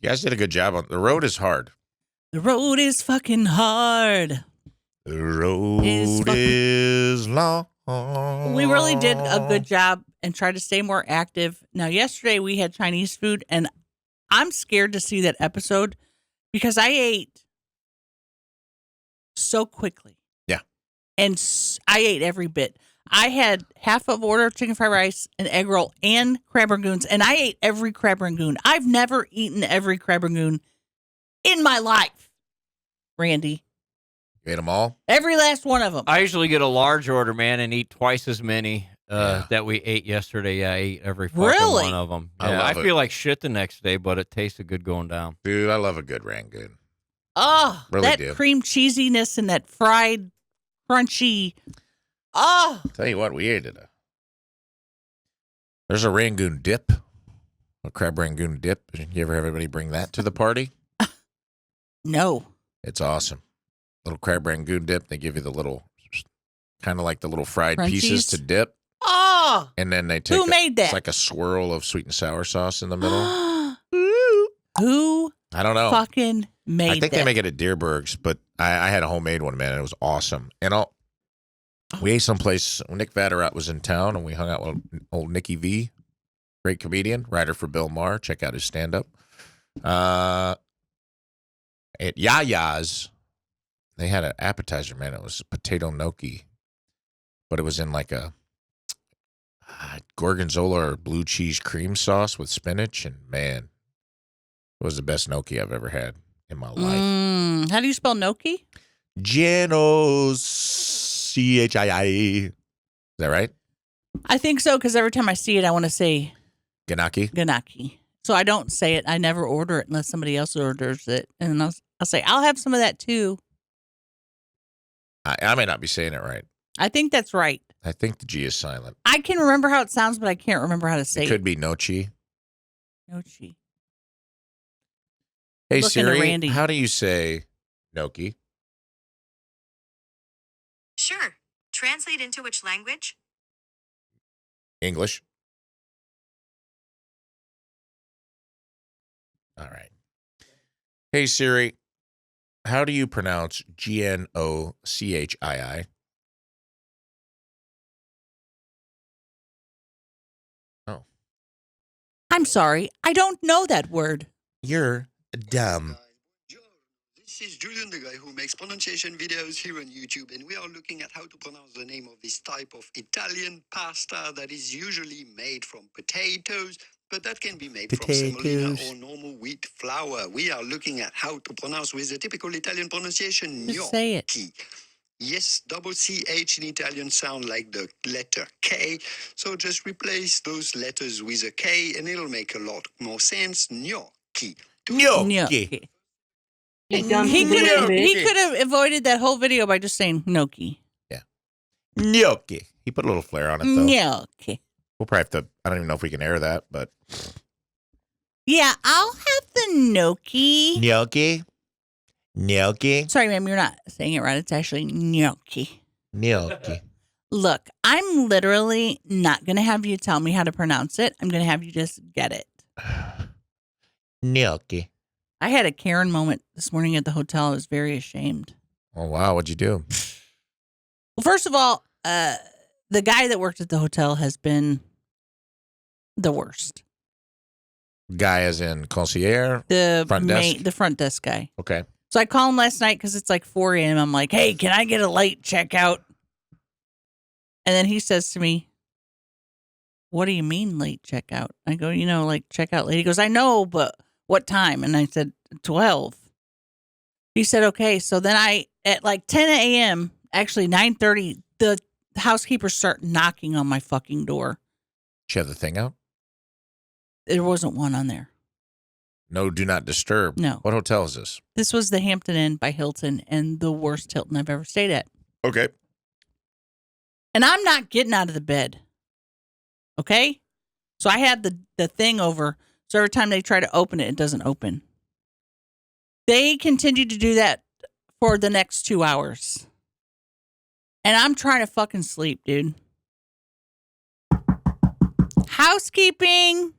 Speaker 3: guys did a good job. The road is hard.
Speaker 2: The road is fucking hard.
Speaker 3: The road
Speaker 2: Is
Speaker 3: is long.
Speaker 2: We really did a good job and tried to stay more active. Now, yesterday we had Chinese food, and I'm scared to see that episode because I ate so quickly.
Speaker 3: Yeah.
Speaker 2: And I ate every bit. I had half of order of chicken fried rice, an egg roll, and crab rangoons, and I ate every crab rangoon. I've never eaten every crab rangoon in my life, Randy.
Speaker 3: You ate them all?
Speaker 2: Every last one of them.
Speaker 4: I usually get a large order, man, and eat twice as many that we ate yesterday. Yeah, I ate every fucking
Speaker 2: Really?
Speaker 4: one of them.
Speaker 3: I
Speaker 4: Yeah,
Speaker 3: love
Speaker 4: I
Speaker 3: it.
Speaker 4: feel like shit the next day, but it tasted good going down.
Speaker 3: Dude, I love a good rangoon.
Speaker 2: Oh,
Speaker 3: Really
Speaker 2: that
Speaker 3: do.
Speaker 2: cream cheesiness and that fried, crunchy. Oh,
Speaker 3: Tell you what, we ate it. There's a rangoon dip, a crab rangoon dip. You ever have anybody bring that to the party?
Speaker 2: no.
Speaker 3: It's awesome. Little crab rangoon dip. They give you the little, kind of like the little fried
Speaker 2: Crunchies?
Speaker 3: pieces to dip.
Speaker 2: Oh,
Speaker 3: And then they take
Speaker 2: who made that?
Speaker 3: It's like a swirl of sweet and sour sauce in the middle.
Speaker 2: Who
Speaker 3: I don't know.
Speaker 2: fucking made
Speaker 3: I think
Speaker 2: that?
Speaker 3: they make it at Deerberg's, but I had a homemade one, man. And it was awesome. And we ate someplace. Nick Vatterott was in town, and we hung out with old Nicky V, great comedian, writer for Bill Maher. Check out his stand-up. At Yaya's they had an appetizer, man. It was potato gnocchi, but it was in like a gorgonzola or blue cheese cream sauce with spinach, and man, it was the best gnocchi I've ever had in my life.
Speaker 2: How do you spell gnocchi?
Speaker 3: Genos, Chii. Is that right?
Speaker 2: I think so, because every time I see it, I want to say
Speaker 3: Ganaki.
Speaker 2: So I don't say it. I never order it unless somebody else orders it. And I'll say, I'll have some of that too.
Speaker 3: I may not be saying it right.
Speaker 2: I think that's right.
Speaker 3: I think the G is silent.
Speaker 2: I can remember how it sounds, but I can't remember how to say it.
Speaker 3: It could be Nochi.
Speaker 2: Nochi.
Speaker 3: Hey,
Speaker 2: Looking at
Speaker 3: Siri,
Speaker 2: Randy.
Speaker 3: how do you say gnocchi?
Speaker 5: Sure. Translate into which language?
Speaker 3: English. All right. Hey, Siri, how do you pronounce Gnocchii? Oh.
Speaker 2: I'm sorry. I don't know that word.
Speaker 3: You're dumb.
Speaker 6: This is Julian, the guy who makes pronunciation videos here on YouTube, and we are looking at how to pronounce the name of this type of Italian pasta that is usually made from potatoes, but that can be made from semolina or normal wheat flour. We are looking at how to pronounce with the typical Italian pronunciation,
Speaker 2: Just say it.
Speaker 6: gnocchi. Yes, double CH in Italian sound like the letter K, so just replace those letters with a K, and it'll make a lot more sense. Gnocchi.
Speaker 3: Gnocchi.
Speaker 2: He could have avoided that whole video by just saying gnocchi.
Speaker 3: Yeah. Gnocchi. He put a little flair on it, though.
Speaker 2: Gnocchi.
Speaker 3: We'll probably have to, I don't even know if we can air that, but.
Speaker 2: Yeah, I'll have the gnocchi.
Speaker 3: Gnocchi. Gnocchi.
Speaker 2: Sorry, ma'am, you're not saying it right. It's actually gnocchi.
Speaker 3: Gnocchi.
Speaker 2: Look, I'm literally not going to have you tell me how to pronounce it. I'm going to have you just get it.
Speaker 3: Gnocchi.
Speaker 2: I had a Karen moment this morning at the hotel. I was very ashamed.
Speaker 3: Oh, wow. What'd you do?
Speaker 2: Well, first of all, the guy that worked at the hotel has been the worst.
Speaker 3: Guy as in concierge?
Speaker 2: The
Speaker 3: Front desk?
Speaker 2: the front desk guy.
Speaker 3: Okay.
Speaker 2: So I called him last night because it's like 4 a.m. I'm like, hey, can I get a late checkout? And then he says to me, what do you mean late checkout? I go, like checkout late. He goes, I know, but what time? And I said, 12. He said, okay. So then at like 10 a.m., actually 9:30, the housekeepers start knocking on my fucking door.
Speaker 3: Did you have the thing out?
Speaker 2: There wasn't one on there.
Speaker 3: No, do not disturb.
Speaker 2: No.
Speaker 3: What hotel is this?
Speaker 2: This was the Hampton Inn by Hilton, and the worst Hilton I've ever stayed at.
Speaker 3: Okay.
Speaker 2: And I'm not getting out of the bed. Okay? So I had the thing over. So every time they try to open it, it doesn't open. They continued to do that for the next 2 hours. And I'm trying to fucking sleep, dude. Housekeeping.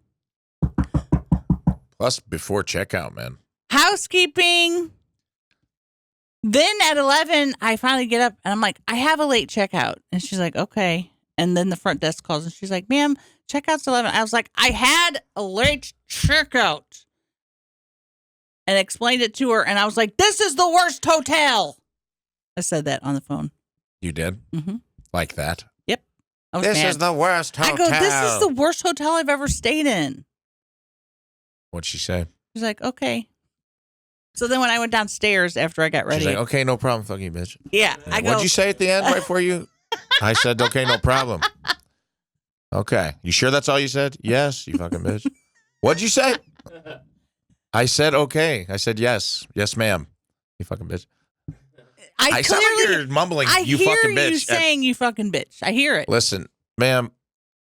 Speaker 3: Plus before checkout, man.
Speaker 2: Housekeeping. Then at 11, I finally get up and I'm like, I have a late checkout. And she's like, okay. And then the front desk calls and she's like, ma'am, checkout's 11. I was like, I had a late checkout. And explained it to her. And I was like, this is the worst hotel. I said that on the phone.
Speaker 3: You did?
Speaker 2: Mm-hmm.
Speaker 3: Like that?
Speaker 2: Yep. I was
Speaker 3: This
Speaker 2: mad.
Speaker 3: is the worst hotel.
Speaker 2: I go, this is the worst hotel I've ever stayed in.
Speaker 3: What'd she say?
Speaker 2: She's like, okay. So then when I went downstairs after I got ready.
Speaker 3: She's like, okay, no problem, fucking bitch.
Speaker 2: Yeah. I go,
Speaker 3: What'd you say at the end right before you? I said, okay, no problem. Okay. You sure that's all you said? Yes, you fucking bitch. What'd you say? I said, okay. I said, yes. Yes, ma'am. You fucking bitch. I sound like you're mumbling, you fucking bitch.
Speaker 2: I hear you saying you fucking bitch. I hear it.
Speaker 3: Listen, ma'am,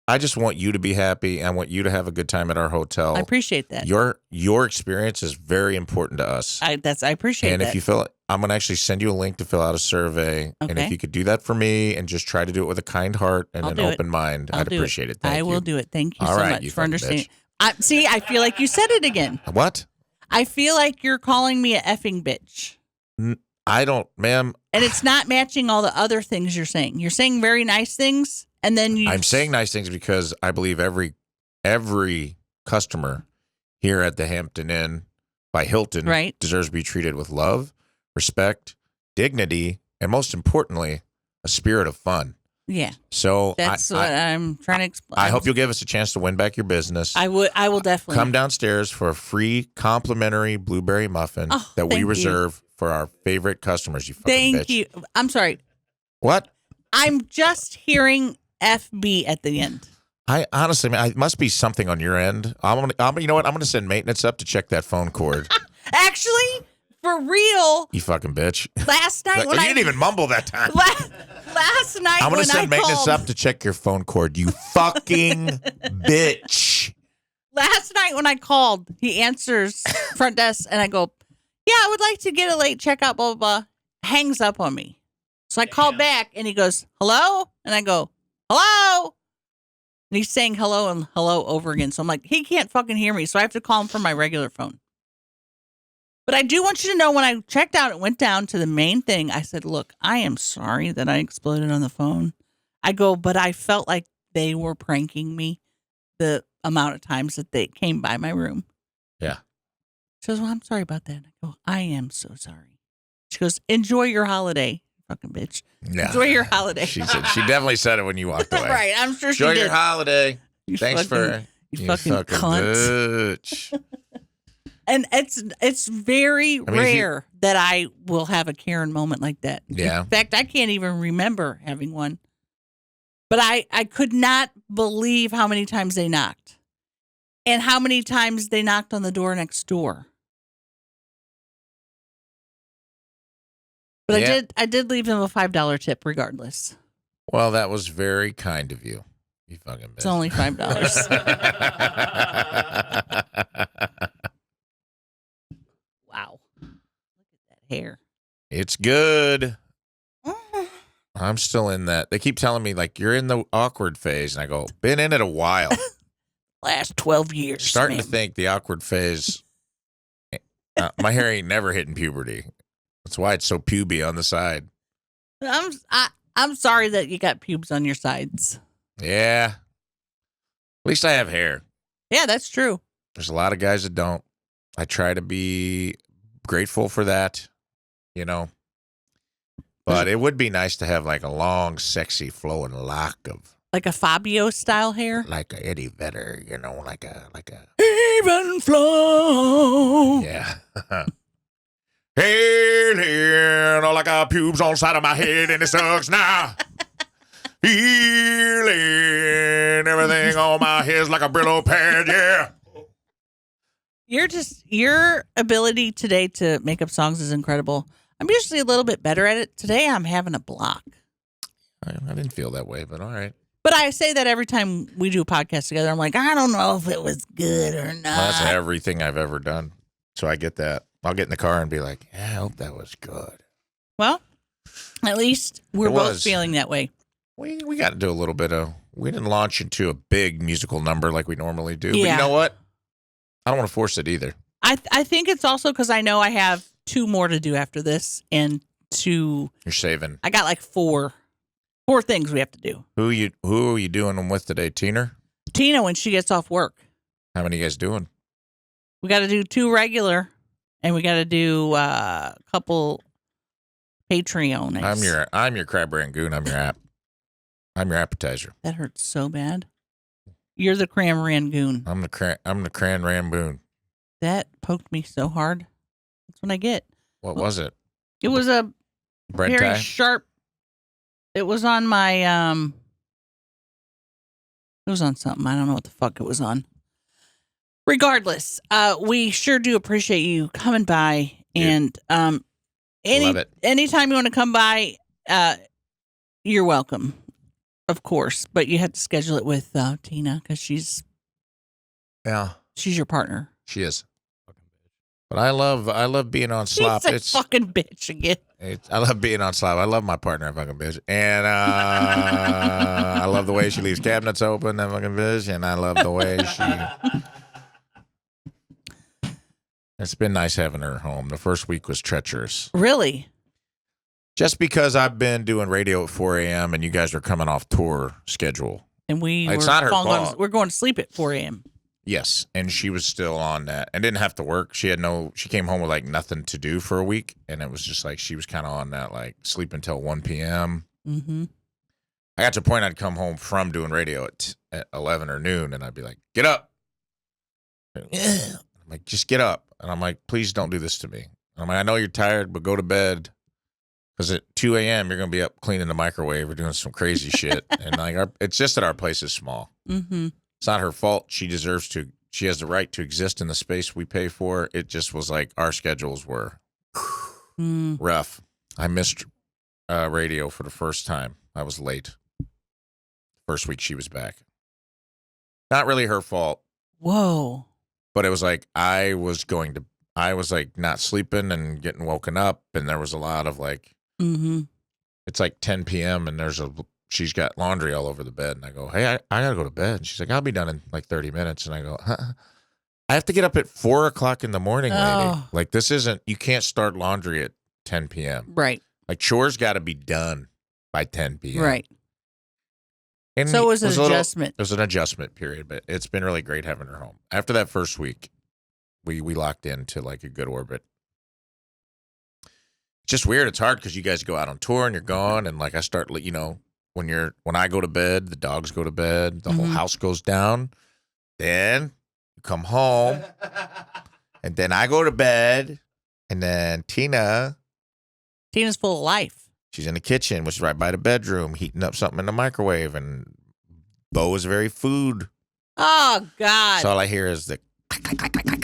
Speaker 3: I just want you to be happy. I want you to have a good time at our hotel.
Speaker 2: I appreciate that.
Speaker 3: Your experience is very important to us.
Speaker 2: I appreciate that.
Speaker 3: And if you feel, I'm going to actually send you a link to fill out a survey.
Speaker 2: Okay.
Speaker 3: And if you could do that for me and just try to do it with a kind heart and an open mind, I'd appreciate it. Thank you.
Speaker 2: I will do it. Thank you
Speaker 3: All
Speaker 2: so
Speaker 3: right,
Speaker 2: much
Speaker 3: you
Speaker 2: for
Speaker 3: fucking
Speaker 2: understanding.
Speaker 3: bitch.
Speaker 2: See, I feel like you said it again.
Speaker 3: What?
Speaker 2: I feel like you're calling me a effing bitch.
Speaker 3: I don't, ma'am.
Speaker 2: And it's not matching all the other things you're saying. You're saying very nice things, and then
Speaker 3: I'm saying nice things because I believe every customer here at the Hampton Inn by Hilton
Speaker 2: Right.
Speaker 3: deserves to be treated with love, respect, dignity, and most importantly, a spirit of fun.
Speaker 2: Yeah.
Speaker 3: So
Speaker 2: That's what I'm trying to explain.
Speaker 3: I hope you'll give us a chance to win back your business.
Speaker 2: I will definitely.
Speaker 3: Come downstairs for a free complimentary blueberry muffin that we reserve for our favorite customers. You fucking bitch.
Speaker 2: Thank you. I'm sorry.
Speaker 3: What?
Speaker 2: I'm just hearing FB at the end.
Speaker 3: I honestly, man, it must be something on your end. You know what? I'm gonna send maintenance up to check that phone cord.
Speaker 2: Actually, for real.
Speaker 3: You fucking bitch.
Speaker 2: Last night when
Speaker 3: you didn't even mumble that time.
Speaker 2: Last night
Speaker 3: I'm gonna send maintenance
Speaker 2: called,
Speaker 3: up to check your phone cord. You fucking bitch.
Speaker 2: Last night when I called, he answers front desk, and I go, "Yeah, I would like to get a late checkout." Blah blah blah. Hangs up on me. So I call back, and he goes, "Hello," and I go, "Hello." And he's saying hello and hello over again. So I'm like, he can't fucking hear me. So I have to call him from my regular phone. But I do want you to know when I checked out, it went down to the main thing. I said, look, I am sorry that I exploded on the phone. I go, but I felt like they were pranking me the amount of times that they came by my room.
Speaker 3: Yeah.
Speaker 2: She goes, well, I'm sorry about that. I go, I am so sorry. She goes, enjoy your holiday. Fucking bitch.
Speaker 3: Yeah.
Speaker 2: Enjoy your holiday.
Speaker 3: She definitely said it when you walked away.
Speaker 2: Right. I'm sure
Speaker 3: Enjoy
Speaker 2: she did.
Speaker 3: your holiday.
Speaker 2: You
Speaker 3: Thanks
Speaker 2: fucking-
Speaker 3: for
Speaker 2: you fucking cunt.
Speaker 3: bitch.
Speaker 2: And it's very rare that I will have a Karen moment like that.
Speaker 3: Yeah.
Speaker 2: In fact, I can't even remember having one. But I could not believe how many times they knocked. And how many times they knocked on the door next door. But
Speaker 3: Yeah.
Speaker 2: I did leave them a $5 tip regardless.
Speaker 3: Well, that was very kind of you. You fucking bitch.
Speaker 2: It's only $5. Wow. Look at that hair.
Speaker 3: It's good. I'm still in that. They keep telling me, like, you're in the awkward phase. And I go, been in it a while.
Speaker 2: Last 12 years.
Speaker 3: Starting
Speaker 2: man.
Speaker 3: to think the awkward phase. My hair ain't never hitting puberty. That's why it's so puby on the side.
Speaker 2: I'm sorry that you got pubes on your sides.
Speaker 3: Yeah. At least I have hair.
Speaker 2: Yeah, that's true.
Speaker 3: There's a lot of guys that don't. I try to be grateful for that, you know. But it would be nice to have like a long, sexy, flowing lock of
Speaker 2: Like a Fabio style hair.
Speaker 3: like a Eddie Vedder, you know, like a
Speaker 2: Even flow.
Speaker 3: yeah. Hey, all I got pubes on the side of my head and it sucks now. Feeling everything on my head's like a Brillo pad, yeah.
Speaker 2: Your ability today to make up songs is incredible. I'm usually a little bit better at it. Today I'm having a block.
Speaker 3: I didn't feel that way, but all right.
Speaker 2: But I say that every time we do a podcast together. I'm like, I don't know if it was good or not.
Speaker 3: Well, that's everything I've ever done. So I get that. I'll get in the car and be like, yeah, I hope that was good.
Speaker 2: Well, at least we're both feeling that way.
Speaker 3: We got to do a little bit of, we didn't launch into a big musical number like we normally do. But
Speaker 2: Yeah.
Speaker 3: you know what? I don't want to force it either.
Speaker 2: I think it's also because I know I have 2 more to do after this, and
Speaker 3: You're saving.
Speaker 2: I got like 4 things we have to do.
Speaker 3: Who are you doing them with today, Tina?
Speaker 2: Tina, when she gets off work,
Speaker 3: How many you guys doing?
Speaker 2: we got to do 2 regular, and we got to do a couple Patreon.
Speaker 3: I'm your crab rangoon. I'm your appetizer.
Speaker 2: That hurts so bad. You're the cram rangoon.
Speaker 3: I'm the cran ramboon.
Speaker 2: That poked me so hard. That's what I get.
Speaker 3: What was it?
Speaker 2: It was a
Speaker 3: Bread
Speaker 2: very
Speaker 3: tie?
Speaker 2: sharp. It was on my It was on something. I don't know what the fuck it was on. Regardless, we sure do appreciate you coming by, and
Speaker 3: Love it.
Speaker 2: anytime you want to come by, you're welcome, of course. But you have to schedule it with Tina because she's your partner.
Speaker 3: She is. But I love being on Slop.
Speaker 2: She's a fucking bitch again.
Speaker 3: I love being on Slop. I love my partner, fucking bitch. And I love the way she leaves cabinets open, that fucking bitch. And I love the way she... It's been nice having her home. The first week was treacherous.
Speaker 2: Really?
Speaker 3: Just because I've been doing radio at 4 a.m. and you guys are coming off tour schedule.
Speaker 2: And
Speaker 3: It's not her fault.
Speaker 2: We're going to sleep at 4 a.m.
Speaker 3: Yes, and she was still on that and didn't have to work. She came home with like nothing to do for a week, and it was just like she was kind of on that, like sleep until 1 p.m.
Speaker 2: Mm-hmm.
Speaker 3: I got to a point I'd come home from doing radio at 11 or noon, and I'd be like, get up. I'm like, just get up. And I'm like, please don't do this to me. I'm like, I know you're tired, but go to bed. Because at 2 a.m., you're going to be up cleaning the microwave or doing some crazy shit. And like, it's just that our place is small.
Speaker 2: Mm-hmm.
Speaker 3: It's not her fault. She deserves to. She has the right to exist in the space we pay for. It just was like our schedules were rough. I missed radio for the first time. I was late. First week she was back. Not really her fault.
Speaker 2: Whoa.
Speaker 3: But it was like I was like not sleeping and getting woken up, and there was a lot of like, it's like 10 p.m. and she's got laundry all over the bed, and I go, hey, I gotta go to bed. And she's like, I'll be done in like 30 minutes, and I go, I have to get up at 4 o'clock in the morning, lady. Like this isn't. You can't start laundry at 10 p.m.
Speaker 2: Right. Like
Speaker 3: chores got to be done by 10 p.m.
Speaker 2: Right.
Speaker 3: And
Speaker 2: so it was an adjustment.
Speaker 3: It was an adjustment period, but it's been really great having her home. After that first week, we locked into like a good orbit. It's just weird. It's hard because you guys go out on tour and you're gone, and like I start, you know, when I go to bed, the dogs go to bed, the whole house goes down. Then you come home, and then I go to bed, and then Tina's
Speaker 2: full of life. She's
Speaker 3: in the kitchen, which is right by the bedroom, heating up something in the microwave, and Bo is very food.
Speaker 2: Oh, God.
Speaker 3: So all I hear is the clink, clink, clink, clink,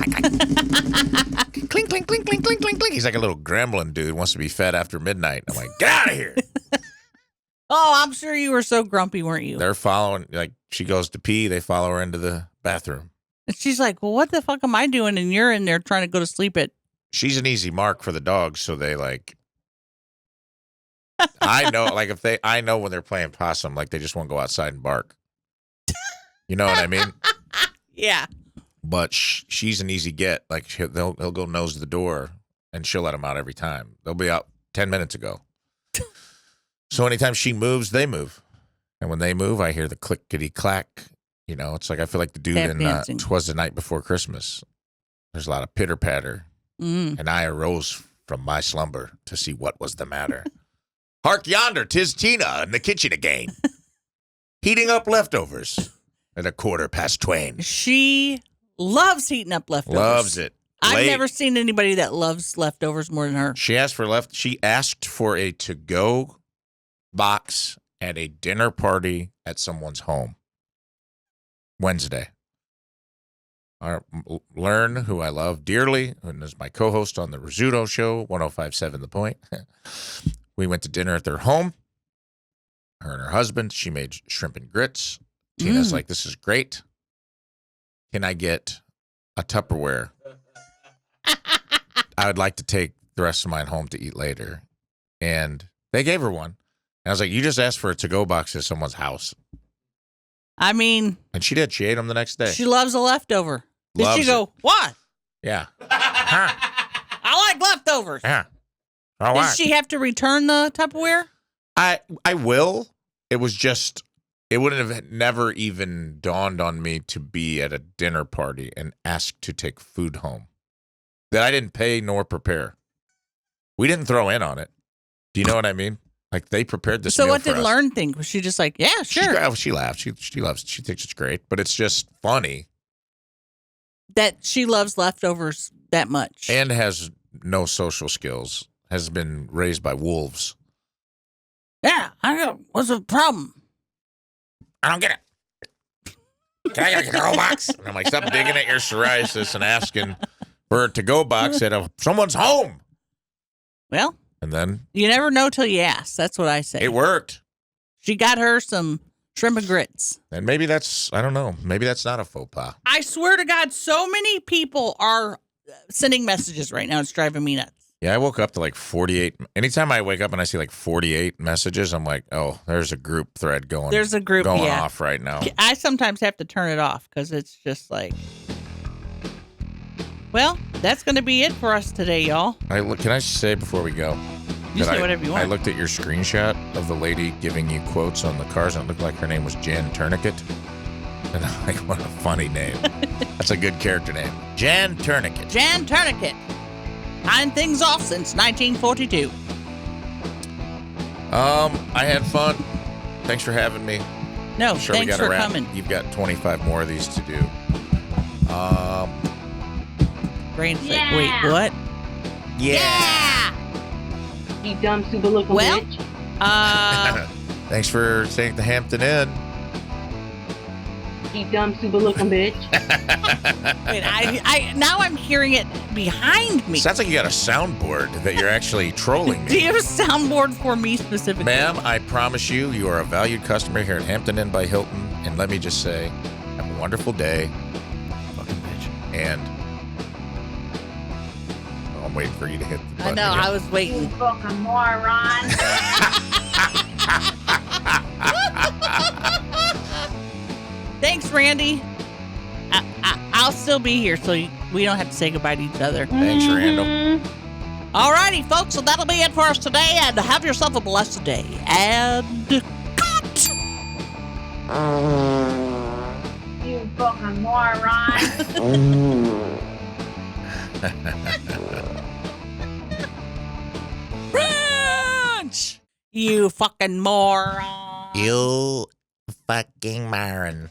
Speaker 3: clink, clink, clink. He's like a little gremlin dude, wants to be fed after midnight. I'm like, get out of here.
Speaker 2: Oh, I'm sure you were so grumpy, weren't you?
Speaker 3: They're following, like, she goes to pee, they follow her into the bathroom.
Speaker 2: And she's like, well, what the fuck am I doing? And you're in there trying to go to sleep at...
Speaker 3: She's an easy mark for the dogs, so they, like... I know, like, I know when they're playing possum, like, they just won't go outside and bark. You know what I mean?
Speaker 2: Yeah.
Speaker 3: But she's an easy get. Like, he'll go nose to the door, and she'll let him out every time. They'll be out 10 minutes ago. So anytime she moves, they move. And when they move, I hear the clickety-clack. You know, it's like I feel like the dude in 'Twas the Night Before Christmas. There's a lot of pitter-patter. And I arose from my slumber to see what was the matter. Hark yonder, 'tis Tina in the kitchen again, heating up leftovers at 12:15.
Speaker 2: She loves heating up leftovers.
Speaker 3: Loves it.
Speaker 2: I've never seen anybody that loves leftovers more than her.
Speaker 3: She asked for a to-go box at a dinner party at someone's home Wednesday. Learn, who I love dearly, and is my co-host on the Rizzuto Show, 105.7 The Point. We went to dinner at their home. Her and her husband. She made shrimp and grits. Tina's like, this is great. Can I get a Tupperware? I would like to take the rest of mine home to eat later. And they gave her one. And I was like, you just asked for a to-go box at someone's house.
Speaker 2: I mean.
Speaker 3: And she did. She ate them the next day.
Speaker 2: She loves a leftover. Did she go, what?
Speaker 3: Yeah.
Speaker 2: I like leftovers.
Speaker 3: Yeah.
Speaker 2: Did she have to return the Tupperware?
Speaker 3: I will. It was just, it wouldn't have never even dawned on me to be at a dinner party and ask to take food home that I didn't pay nor prepare. We didn't throw in on it. Do you know what I mean? Like, they prepared this meal for us.
Speaker 2: So what did Learn think? Was she just like, yeah, sure?
Speaker 3: She laughed. She loves it. She thinks it's great. But it's just funny.
Speaker 2: That she loves leftovers that much.
Speaker 3: And has no social skills. Has been raised by wolves.
Speaker 2: Yeah, what's the problem?
Speaker 3: I don't get it. Can I get a to-go box? And I'm like, stop digging at your psoriasis and asking for a to-go box at someone's home.
Speaker 2: Well,
Speaker 3: and then
Speaker 2: you never know till you ask. That's what I say.
Speaker 3: It worked.
Speaker 2: She got her some shrimp and grits.
Speaker 3: And maybe I don't know. Maybe that's not a faux pas.
Speaker 2: I swear to God, so many people are sending messages right now. It's driving me nuts.
Speaker 3: Yeah, I woke up to like 48. Anytime I wake up and I see like 48 messages, I'm like, oh, there's a group thread going.
Speaker 2: There's a group
Speaker 3: going off right now.
Speaker 2: I sometimes have to turn it off because it's just like, well, that's going to be it for us today, y'all.
Speaker 3: Can I say before we go?
Speaker 2: You say whatever you want.
Speaker 3: I looked at your screenshot of the lady giving you quotes on the cars, and it looked like her name was Jan Tourniquet. And I'm like, what a funny name. That's a good character name. Jan Tourniquet.
Speaker 2: Jan Tourniquet. 9 things off since 1942.
Speaker 3: I had fun. Thanks for having me.
Speaker 2: No,
Speaker 3: I'm sure
Speaker 2: thanks
Speaker 3: we got
Speaker 2: for
Speaker 3: around.
Speaker 2: coming.
Speaker 3: You've got 25 more of these to do.
Speaker 2: Brain flick.
Speaker 7: Yeah.
Speaker 2: Wait, what?
Speaker 3: Yeah.
Speaker 7: You dumb super looking
Speaker 2: Well,
Speaker 7: bitch.
Speaker 3: Thanks for staying at the Hampton Inn.
Speaker 7: You dumb super looking bitch.
Speaker 2: Wait, I now I'm hearing it behind me.
Speaker 3: Sounds like you got a soundboard that you're actually trolling
Speaker 2: Do
Speaker 3: me.
Speaker 2: you have a soundboard for me specifically?
Speaker 3: Ma'am, I promise you, you are a valued customer here at Hampton Inn by Hilton. And let me just say, have a wonderful day. Fucking bitch. And I'm waiting for you to hit the
Speaker 2: I
Speaker 3: button.
Speaker 2: know,
Speaker 3: again.
Speaker 2: I was waiting.
Speaker 7: You fucking moron.
Speaker 2: Thanks, Randy. I'll still be here, so we don't have to say goodbye to each other.
Speaker 3: Thanks, Randall.
Speaker 2: Alrighty, folks, so that'll be it for us today, and have yourself a blessed day. And cut!
Speaker 7: You fucking moron.
Speaker 2: Ranch! You fucking moron.
Speaker 3: You fucking Marin.